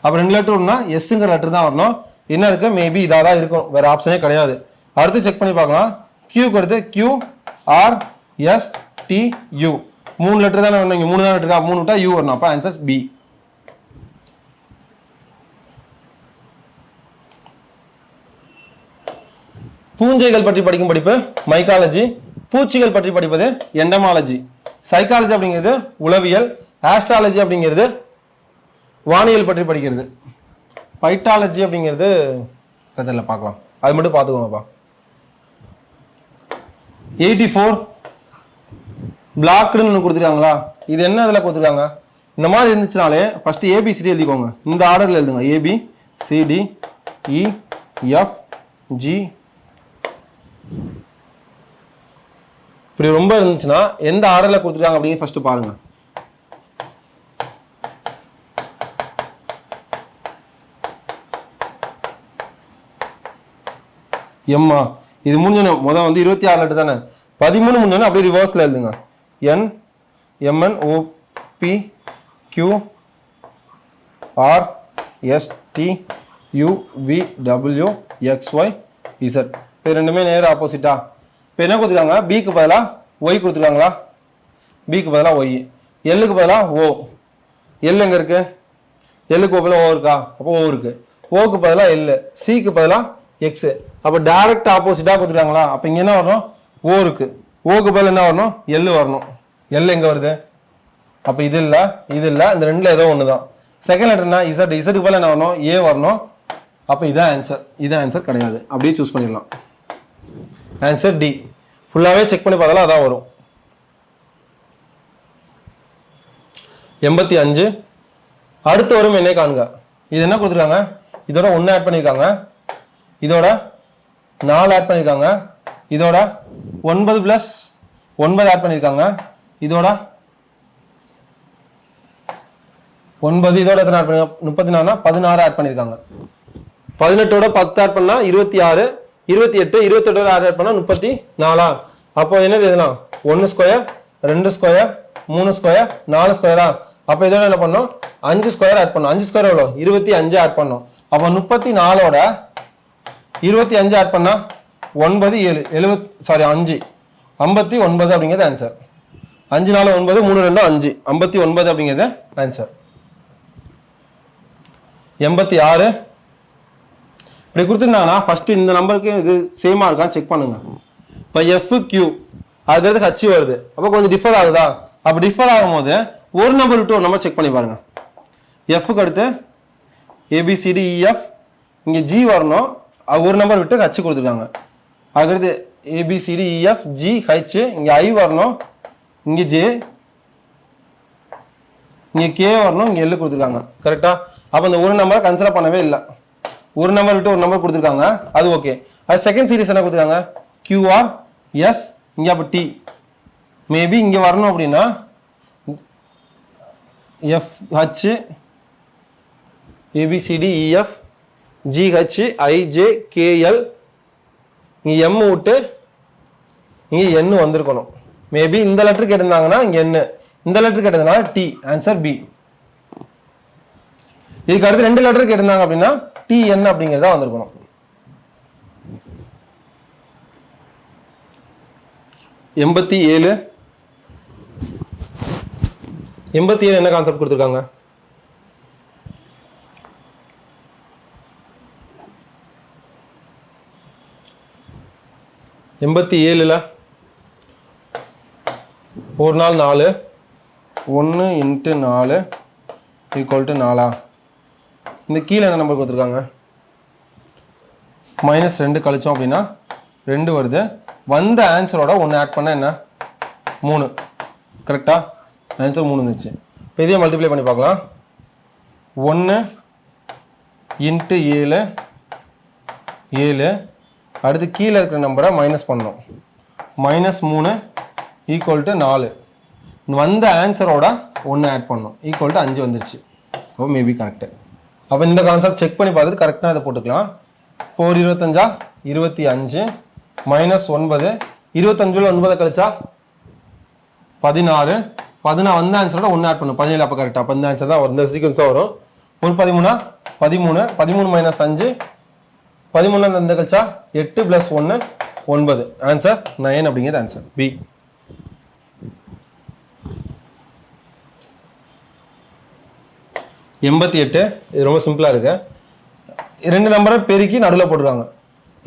அப்போ 2 லெட்டர் ஒன்றா எஸ்ங்கிற லெட்டர் தான் வரணும். என்ன இருக்கு? மேபி இதாக தான் இருக்கும், வேற ஆப்ஷனே கிடையாது. அடுத்து செக் பண்ணி பார்க்கலாம். கியூக்கு அடுத்து Q R S T U 3 letter தானே வரணும். இங்கே 3 தான் இருக்கா? 3 விட்டா யூ வரணும். அப்போ ஆன்சர் பி. பூஞ்சைகள் பற்றி படிக்கும் படிப்பு மைக்காலஜி. பூச்சிகள் பற்றி படிப்பது எண்டமாலஜி. சைக்காலஜி அப்படிங்கிறது உளவியல். ஆஸ்ட்ராலஜி அப்படிங்கிறது வானியல் பற்றி படிக்கிறது. பைட்டாலஜி அப்படிங்கிறது கதையில் பார்க்கலாம், அது மட்டும் பார்த்துக்கோங்கப்பா. 84 பிளாக்டுன்னு ஒன்று கொடுத்துருக்காங்களா? இது என்ன இதில் கொடுத்துருக்காங்க? இந்த மாதிரி இருந்துச்சுனாலே ஃபர்ஸ்ட் ஏபிசிடி எழுதிக்கோங்க. இந்த ஆர்டரில் எழுதுங்க. A B C D E F G. இப்படி ரொம்ப இருந்துச்சுன்னா எந்த ஆர்டரில் கொடுத்துருக்காங்க அப்படின்னு ஃபர்ஸ்ட் பாருங்க. எம்மா இது முடிஞ்சோன்னு முதல் வந்து 26 லெட்டர் தானே. 13 முடிஞ்சோன்னு அப்படியே ரிவர்ஸ்ல எழுதுங்க. N M N O P Q R S T U V W X Y Z. இப்போ ரெண்டுமே நேர் ஆப்போசிட்டா. இப்போ என்ன கொடுத்துருக்காங்க? பிக்கு பதிலாக ஒய் கொடுத்துருக்காங்களா? பிக்கு பதிலாக ஒய். எல்லுக்கு பதிலாக ஓ. எல் எங்கே இருக்கு? எல்லுக்கு பதிலாக ஓ இருக்கா? அப்போ ஓ இருக்கு. ஓக்கு பதிலாக எல். சிக்கு பதிலாக எக்ஸ். அப்போ டைரக்ட் ஆப்போசிட்டா கொடுத்துருக்காங்களா? அப்போ இங்கே என்ன வரணும்? ஓ இருக்கு. ஓக்கு பதில் என்ன வரணும்? எல் வரணும். எல் எங்கே வருது? அப்போ இது இல்லை, இது இல்லை, இந்த ரெண்டுல ஏதோ ஒன்று தான். Second லெட்டர்னா Z. இசட்டுக்கு பதில் என்ன வரணும்? ஏ வரணும். அப்போ இதான் ஆன்சர். இதான் ஆன்சர் கிடையாது, அப்படியே சூஸ் பண்ணிடலாம். Answer D. ஃபுல்லாகவே செக் பண்ணி பார்த்தாலும் அதான் வரும். 85 அடுத்து வரும் என்னை காண்க. இது என்ன கொடுத்துருக்காங்க? இதோட 1 ஆட் பண்ணியிருக்காங்க, இதோட 4 ஆட் பண்ணியிருக்காங்க, இதோட 9 + 9 ஆட் பண்ணியிருக்காங்க, இதோட 9, இதோட எத்தனை ஆட் பண்ணி 34 16 ஆட் பண்ணியிருக்காங்க. 18ஓட 10 ஆட் பண்ணா 26, 28, 28ஓட ஆட் பண்ணா 34. அப்போ என்ன எழுதலாம்? 1 ஸ்கொயர் 2 ஸ்கொயர் 3 ஸ்கொயர் 4 ஸ்கொயரா? அப்போ இதோட என்ன பண்ணோம்? 5 ஸ்கொயர் ஆட் பண்ணோம். 5 ஸ்கொயர் எவ்வளோ? 25 ஆட் பண்ணோம். அப்போ 34ஓட 25 ஆட் பண்ணா 9 7 5 59 அப்படிங்கிறது ஆன்சர். 5 4 9 3 2 5 59 அப்படிங்கிறது ஆன்சர். 86 இப்படி கொடுத்துருந்தாங்கன்னா ஃபர்ஸ்ட் இந்த நம்பருக்கு இது சேமா இருக்கான்னு செக் பண்ணுங்க. இப்போ எஃப் கியூ அதுக்கு ஹச் வருது, அப்போ கொஞ்சம் டிஃபர் ஆகுதா? அப்போ டிஃபர் ஆகும்போது ஒரு நம்பர் விட்டு ஒரு நம்பர் செக் பண்ணி பாருங்க. எஃப்க்கு அடுத்து ஏபிசிடிஇஎஃப், இங்கே ஜி வரணும், ஒரு நம்பர் விட்டு ஹச் கொடுத்துருக்காங்க. அதுக்கடுத்து ABCDEFGH, இங்கே I வரணும், இங்கே J, இங்கே K வரணும், இங்கே L கொடுத்துருக்காங்க. கரெக்டா? அப்போ இந்த ஒரு நம்பரை கன்சிடர் பண்ணவே இல்லை. ஒரு நம்பர் விட்டு ஒரு நம்பர் கொடுத்துருக்காங்க, அது ஓகே. அது செகண்ட் சீரிஸ் என்ன கொடுத்துருக்காங்க? QR, S, இங்கே அப்போ T. மேபி இங்கே வரணும் அப்படின்னா FH, ABCDEF, GH, IJ, KL, இங்கே M விட்டு இங்கே N வந்திருக்கணும். மேபி இந்த லெட்டர் கேட்டிருந்தாங்கன்னா இங்கே N, இந்த லெட்டர் கேட்டதுனால T. Answer B. இதுக்கு அடுத்து 2 லெட்டர் கேட்டிருந்தாங்க அப்படின்னா TN அப்படிங்கிறதா வந்திருக்கணும். எண்பத்தி ஏழு என்ன கான்செப்ட் கொடுத்துருக்காங்க? எண்பத்தி ஏழுல ஒரு நாள் 4, 1 × 4 = 4. இந்த கீழே என்ன நம்பர் கொடுத்துருக்காங்க? -2 கழிச்சோம் அப்படின்னா 2 வருது. வந்த ஆன்சரோட 1 ஆட் பண்ண என்ன? 3. கரெக்டா? ஆன்சர் 3 இருந்துச்சு. இப்போ இதையே மல்டிப்ளை பண்ணி பார்க்கலாம். 1 × 7, 7. அடுத்து கீழே இருக்கிற நம்பரை மைனஸ் பண்ணணும். -3 = 4. வந்த ஆன்சரோட 1 ஆட் பண்ணணும், = 5 வந்துருச்சு. ஓ, மேபி கரெக்டு. அப்போ இந்த கான்செப்ட் செக் பண்ணி பார்த்துட்டு கரெக்டாக இதை போட்டுக்கலாம். 4 25 25 -9, 25 9 கழிச்சா 16. 16 வந்த ஆன்சரோட 1 ஆட் பண்ணும், 17. அப்போ கரெக்டாக அப்போ இந்த ஆன்சர் தான் வரும், இந்த சீக்வன்ஸாக வரும். ஒரு 13 13 13 - 5, 13 இந்த கழிச்சா 8 + 1 9. ஆன்சர் 9 அப்படிங்கிறது ஆன்சர் பி. எண்பத்தி 8 இது ரொம்ப சிம்பிளா இருக்கு. 2 நம்பரை பெருக்கி நடுவில் போட்டுருக்காங்க.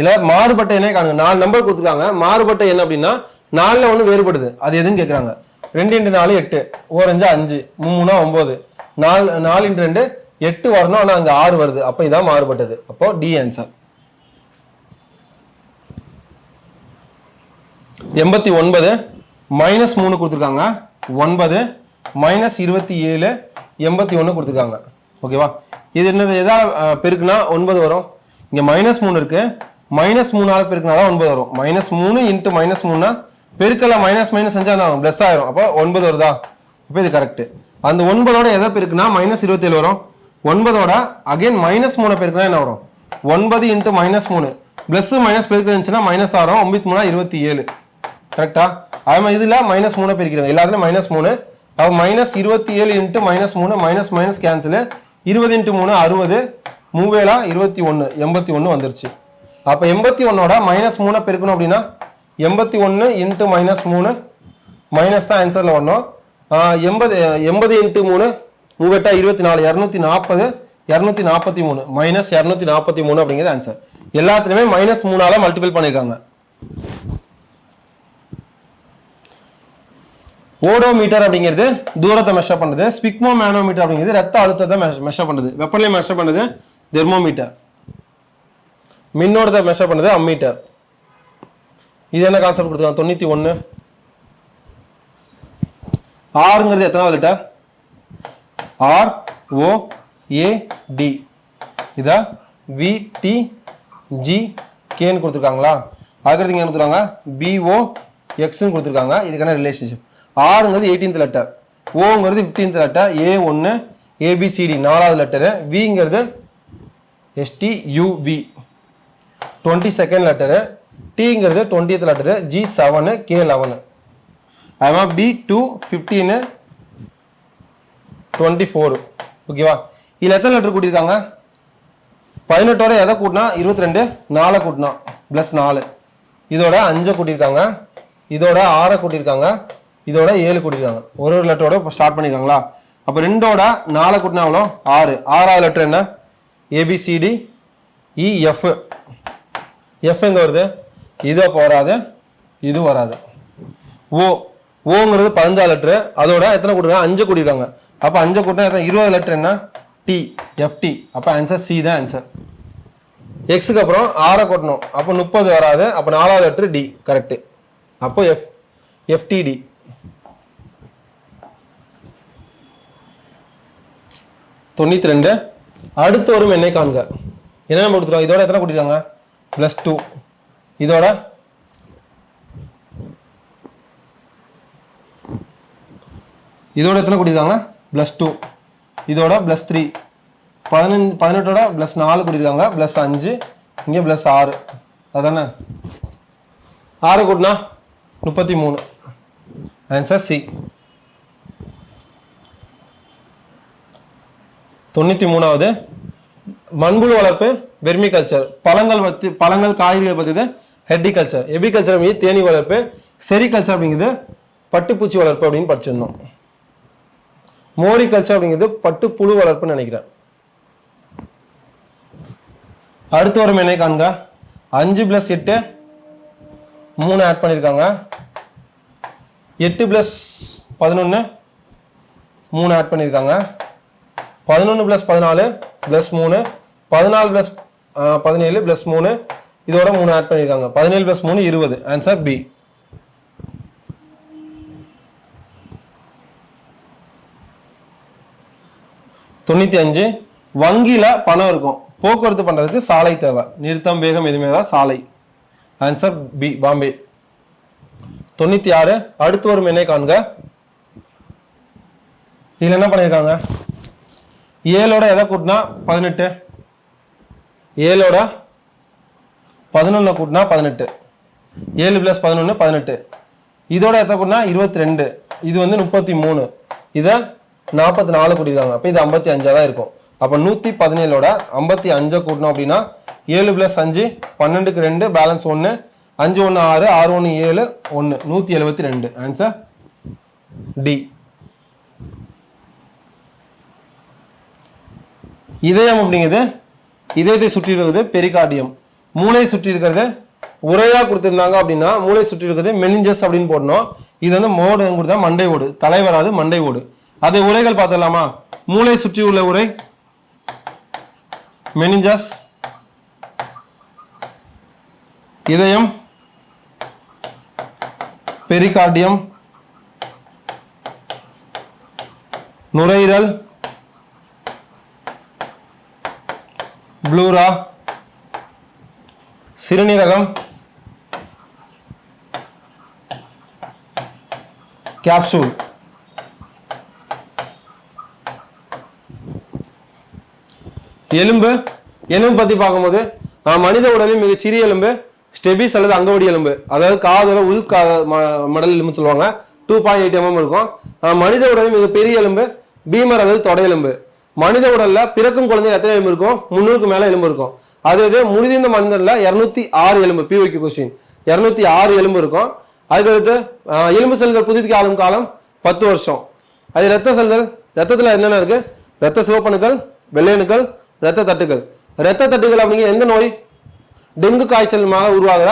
இல்ல மாறுபட்ட எண்ணை காணுங்க. 4 நம்பர் கொடுத்துருக்காங்க. மாறுபட்ட எண் அப்படின்னா 4ல ஒன்று வேறுபடுது, அது எதுன்னு கேட்குறாங்க. 2 × 4 8, 4 5 5, 3 9, 4 × 2 8 வரணும், ஆனால் அங்கே 6 வருது. அப்போ இதான் மாறுபட்டது. அப்போ டி ஆன்சர். 89 -3 கொடுத்துருக்காங்க. 9 -27 81 கொடுத்துருக்காங்க. ஓகேவா? இது என்னது? எதாவது பெருக்குனா 9 வரும். இங்கே -3 இருக்கு, -3 பெருக்குனா தான் 9 வரும். -3 × -3னா பெருக்கல மைனஸ் செஞ்சா நான் பிளஸ் ஆயிரும். அப்போ 9 வருதா? அப்போ இது கரெக்ட். அந்த 9ஓட எதை பெருக்குனா -27 வரும். 9ஓட அகைன் -3 பெருக்குனா என்ன வரும்? 9 × -3 பிளஸ் மைனஸ் பெருக்கு இருந்துச்சுன்னா -6 வரும். 9 3 27. கரெக்டா? அதே மாதிரி இதுல -3 பெருக்கிறாங்க, எல்லாத்துலயும் -3. அப்போ -27 × -3 - கேன்சல். 20 × 3 60, 3 21 81 வந்துருச்சு. அப்போ 81ஓட -3 பெருக்கணும் அப்படின்னா 81 × -3 மைனஸ் தான் ஆன்சர்ல வரணும். 80 × 3 3 24 240 243 -243 அப்படிங்கிறது ஆன்சர். எல்லாத்துலயுமே -3ஆல மல்டிபிள் பண்ணிருக்காங்க. ஓடோமீட்டர் அப்படிங்கிறது தூரத்தை மெஷர் பண்ணுது. ஸ்பிக்மோ மேனோமீட்டர் அப்படிங்கிறது ரத்த அழுத்தத்தை மெஷர் பண்ணுது. வெப்பநிலை மெஷர் பண்ணுது தெர்மோமீட்டர். மின்னோட்டத்தை மெஷர் பண்ணுது அம்மீட்டர். இது என்ன கான்செப்ட் கொடுத்துருக்காங்க? 91. ஆறுங்கிறது எத்தனாவது லெட்டர்? ROAD. இதா VTGKன்னு கொடுத்துருக்காங்களா? அதுக்கடுத்து இங்க கொடுத்துருக்காங்க BOXன்னு கொடுத்துருக்காங்க. இதுக்கான ரிலேஷன்ஷிப். ஆறுங்கிறது 18th லெட்டர், ஓங்கிறது 15th லெட்டர், A1 ABCD 4வது லெட்டரு, விங்கிறது STUV 22nd லெட்டரு, Tங்கிறது 20th லெட்டரு, G7 K11. அதே B2 15 24. ஓகேவா? இதுல எத்தனை லெட்டர் கூட்டியிருக்காங்க? 18ஓட எதை கூட்டினா 22, 4 கூட்டினா +4. இதோட 5 கூட்டியிருக்காங்க, இதோட 6 கூட்டியிருக்காங்க, இதோட 7 கூட்டியிருக்காங்க. ஒரு லெட்டரோட ஸ்டார்ட் பண்ணிருக்காங்களா? அப்போ 2ஓட 4 கூட்டினா எவ்வளோ? 6. 6வது லெட்டர் என்ன? ABCDEF. எஃப் எங்க வருது? இது அப்போ வராது, இது வராது. ஓங்கிறது 15வது லெட்டர், அதோட எத்தனை கூட்டிருக்காங்க? 5 கூட்டியிருக்காங்க. அப்போ 5 கூட்டினா 20வது லெட்டர் என்ன? TFT. அப்போ ஆன்சர் சி தான் ஆன்சர். எக்ஸுக்கு அப்புறம் ஆரை கொட்டணும், அப்போ 30 வராது, அப்போ 4வது லெட்டர் டி கரெக்டு. அப்போ எஃப்டிடி. (92). அடுத்து வரும் எண்ணெய் காண்க. என்ன நம்ம கொடுத்துருவாங்க, இதோட எத்தனை கூட்டிருக்காங்க +2, இதோட எத்தனை கூட்டிருக்காங்க +2, இதோட +3, 18ஓட +4 கூட்டிருக்காங்க, +5, இங்கே +6, அதானே 6 கூட்டினா 33. Answer C. 93வது மண்புழு வளர்ப்பு வெர்மி கல்ச்சர். பழங்கள் காய்கறிகள் பற்றியது ஹெர்டிகல்ச்சர். எபிகல்ச்சர் மீது தேனி வளர்ப்பு. செரிகல்ச்சர் அப்படிங்கிறது பட்டுப்பூச்சி வளர்ப்பு அப்படின்னு படிச்சிருந்தோம். மோரிகல்ச்சர் அப்படிங்கிறது பட்டு புழு வளர்ப்புன்னு நினைக்கிறேன். அடுத்து வரும் என்ன காண்க. 5 + 8 3 ஆட் பண்ணியிருக்காங்க. 8 + 11 3 ஆட் பண்ணியிருக்காங்க. 11 + 14 + 3, 14 + 17 + 3, இதோட 3 ஆட் பண்ணியிருக்காங்க. 17 + 3 20. Answer B. 95 வங்கியில பணம் இருக்கும், போக்குவரத்து பண்றதுக்கு சாலை தேவை. நிறுத்தம், வேகம் எதுவுமே தான் சாலை. Answer B, Bombay. 96 அடுத்து வரும் எண்ணெய் காண்க. இதுல என்ன பண்ணிருக்காங்க, 7ஓட எதை கூட்டினா 18, 7ஓட 11 கூட்டினா 18, 7 + 11 18, இதோட எதை கூட்டினா 22, இது வந்து 33, இதை 44 கூட்டிருக்காங்க. அப்ப இது 55 தான் இருக்கும். அப்ப 117ஓட 55 கூட்டணும் அப்படின்னா 7 + 5 12க்கு 2, பேலன்ஸ் 1, 5 1 6, 6 1 7, 1 172. Answer D. இதயம் அப்படிங்கிறது இதயத்தை சுற்றி இருக்கிறது பெரிகார்டியம். மூளை சுற்றி இருக்கிறது உரையா கொடுத்திருந்தாங்க அப்படின்னா மூளை சுற்றி இருக்கிறது மெனிஞ்சஸ் அப்படின்னு போடணும். இது வந்து மோடு கொடுத்தா மண்டை ஓடு, தலை வராது, மண்டை ஓடு. அது உரைகள் பார்த்துடலாமா. மூளை சுற்றி உள்ள உரை மெனிஞ்சஸ், இதயம் பெரிகார்டியம், நுரையீரல் ப்ளூரா, சிறுநீரகம் கேப்சூல். எலும்பு பத்தி பார்க்கும்போது மனித உடலில் மிக சிறிய எலும்பு ஸ்டெபிஸ் அல்லது அங்கவடி எலும்பு, அதாவது காதோட உள் மடல் எலும்பு சொல்லுவாங்க. 2.8 mm இருக்கும். மனித உடலில் மிக பெரிய எலும்பு பீமர் அல்லது தொடை எலும்பு. மனித உடல்ல பிறக்கும் குழந்தை எத்தனை எலும்பு இருக்கும், 300க்கு மேல எலும்பு இருக்கும். அது முடிந்த மனிதன்ல 206 எலும்பு. பிஓக்யூ கொஸ்டின் 206 எலும்பு இருக்கும். அதுக்கடுத்து எலும்பு செல்கள் புதுப்பிக்க ஆளும் காலம் 10 வருஷம். அது ரத்த செல்கள், ரத்தத்துல என்னென்ன இருக்கு, ரத்த சிவப்பணுக்கள், வெள்ளையணுக்கள், ரத்த தட்டுகள். ரத்த தட்டுகள் அப்படிங்கிற எந்த நோய், டெங்கு காய்ச்சல் உருவாகிற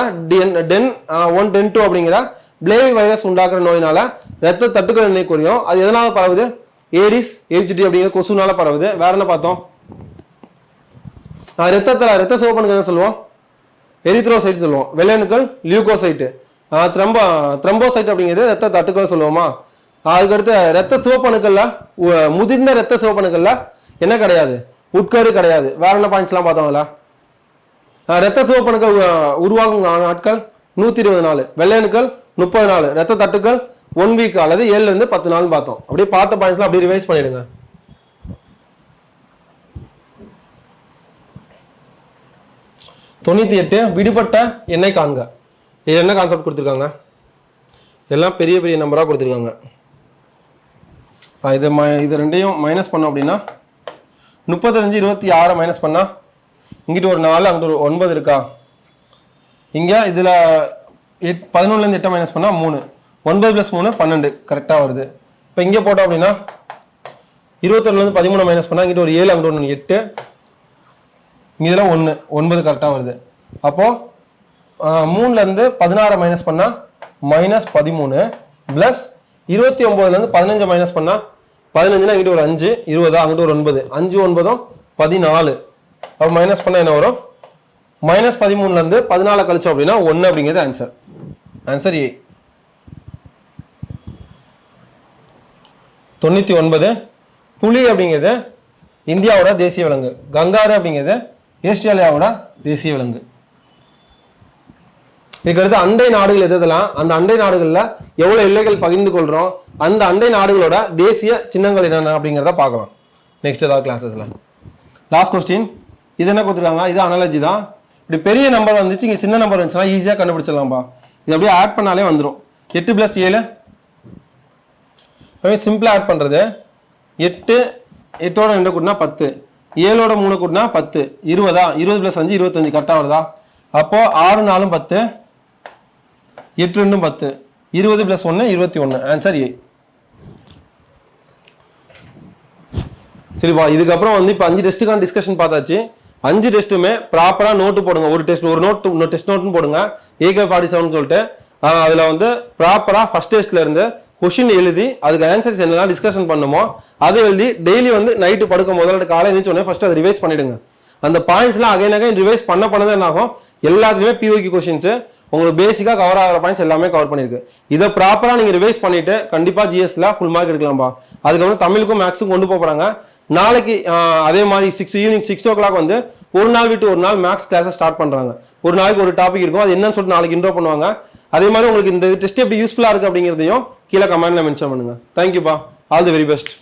டென் 1-10-2 அப்படிங்கிற பிளேவி வைரஸ் உண்டாக்குற நோயினால ரத்த தட்டுகள் எண்ணெய் குறையும். அது எதனால பரவுது, ஏடிஸ் ஏஜிடி அப்படிங்கிற கொசுனால பரவுது. வேற என்ன பார்த்தோம், ரத்த சிவப்பணுக்கள் சொல்லுவோம், எரித்ரோசைட் சொல்லுவோம், வெள்ளையணுக்கள் லியூகோசைட்டு, த்ரம்போசைட் அப்படிங்கிறது ரத்த தட்டுக்கள் சொல்லுவோமா. அதுக்கடுத்து ரத்த சிவப்பணுக்கள்ல முதிர்ந்த ரத்த சிவப்பணுக்கள்ல என்ன கிடையாது, உட்கரு கிடையாது. வேற என்ன பாயிண்ட்ஸ் எல்லாம் பார்த்தோம்ல. ரத்த சிவப்பணுக்கள் உருவாகும் நாட்கள் 120 நாள், வெள்ளையணுக்கள் 30 நாள், ரத்த தட்டுக்கள் 1 வீக் அல்லது 7 இருந்து 10 நாள் பார்த்தோம். அப்படியே பார்த்த பாயிண்ட்ஸ்லாம் அப்படியே ரிவைஸ் பண்ணிடுங்க. (98) விடுபட்ட எண்ணெய் காண்க. இது என்ன கான்செப்ட் கொடுத்துருக்காங்க, எல்லாம் பெரிய பெரிய நம்பரா கொடுத்துருக்காங்க. இது ரெண்டையும் மைனஸ் பண்ணோம் அப்படின்னா 35 26 மைனஸ் பண்ணா இங்கிட்ட ஒரு 4 அங்கிட்ட ஒரு 9 இருக்கா. இங்க இதுல 11 8 மைனஸ் பண்ணா 3, 9 + 3 12 கரெக்டா வருது. இப்போ இங்க போட்டோம் அப்படின்னா 21 13 மைனஸ் பண்ணா இங்கிட்ட ஒரு 7 அங்கிட்ட ஒரு 8, இதுல 1 9 கரெக்டா வருது. அப்போ 3 16 மைனஸ் பண்ணா -13 பிளஸ் 29 15 மைனஸ் பண்ணா 15 இங்கிட்ட ஒரு 5, 20 அங்கிட்ட ஒரு 9, 5 9 14. அப்போ மைனஸ் பண்ணா என்ன வரும், -13 14 கழிச்சோம் அப்படின்னா 1 அப்படிங்கிறது ஆன்சர். Answer A. 99 புலி அப்படிங்கிறது இந்தியாவோட தேசிய விலங்கு. கங்காரு அப்படிங்கிறது ஆஸ்திரேலியாவோட தேசிய விலங்கு. இதுக்கடுத்து அண்டை நாடுகள் எதெல்லாம், அந்த அண்டை நாடுகளில் எவ்வளோ எல்லைகள் பகிர்ந்து கொள்கிறோம், அந்த அண்டை நாடுகளோட தேசிய சின்னங்கள் என்னென்ன அப்படிங்கிறத பார்க்கலாம் நெக்ஸ்ட் ஏதாவது கிளாஸஸ்ல. Last question. இது என்ன கொடுத்துருக்காங்க, இது அனாலஜி தான். இப்படி பெரிய நம்பர் வந்துச்சு, இங்கே சின்ன நம்பர் வந்துச்சுன்னா ஈஸியாக கண்டுபிடிச்சிடலாம்ப்பா. இது அப்படியே ஆட் பண்ணாலே வந்துடும். 8 + 7 சிம்பிளாக ஆட் பண்ணுறது. 8 8ஓட 2 கூட்டினா 10, 7ஓட 3 கூட்டினா 10, 20 20 + 5 25 கரெக்டாக வருதா? அப்போ 6 4 10, 8 2 10, 20 + 1 21. Answer A. சரிப்பா, இதுக்கப்புறம் வந்து இப்போ 5 டெஸ்ட்டுக்கான டிஸ்கஷன் பார்த்தாச்சு. 5 டெஸ்ட்டுமே ப்ராப்பராக நோட்டு போடுங்க. ஒரு டெஸ்ட் ஒரு நோட்டு, இன்னொரு டெஸ்ட் நோட்டுன்னு போடுங்க. AK47 சொல்லிட்டு அதில் வந்து ப்ராப்பராக ஃபர்ஸ்ட் டெஸ்ட்ல இருந்து கொஷின் எழுதி அதுக்கு ஆன்சர்ஸ் என்னெல்லாம் டிஸ்கஷன் பண்ணுமோ அதை எழுதி டெய்லி வந்து நைட்டு படுக்கும் முதல்ல காலை எழுந்திரிச்ச உடனே ஃபர்ஸ்ட் அதை ரிவைஸ் பண்ணிடுங்க. அந்த பாயிண்ட்ஸ்லாம் அகைன் ரிவைஸ் பண்ணதான் என்ன ஆகும், எல்லாத்துலேயுமே POQ கொஷின்ஸ் உங்களுக்கு பேசிக்காக கவர் ஆகிற பாயிண்ட்ஸ் எல்லாமே கவர் பண்ணியிருக்கு. இதை ப்ராப்பராக நீங்கள் ரிவைஸ் பண்ணிட்டு கண்டிப்பாக GSல ஃபுல் மார்க் எடுக்கலாம்பா. அதுக்கப்புறம் தமிழுக்கும் மேக்ஸுக்கும் கொண்டு போகிறாங்க. நாளைக்கு அதே மாதிரி ஈவினிங் 6 o'clock வந்து ஒரு நாள் விட்டு ஒரு நாள் மேக்ஸ் கிளாஸை ஸ்டார்ட் பண்ணுறாங்க. ஒரு நாளைக்கு ஒரு டாபிக் இருக்கும், அது என்னன்னு சொல்லிட்டு நாளைக்கு இன்ட்ரோ பண்ணுவாங்க. அதே மாதிரி உங்களுக்கு இந்த டெஸ்ட் எப்படி யூஸ்ஃபுல்லாக இருக்குது அப்படிங்கிறதையும் கீழே கமெண்ட்ல மென்ஷன் பண்ணுங்க. தேங்க்யூப்பா, ஆல் தி வெரி பெஸ்ட்.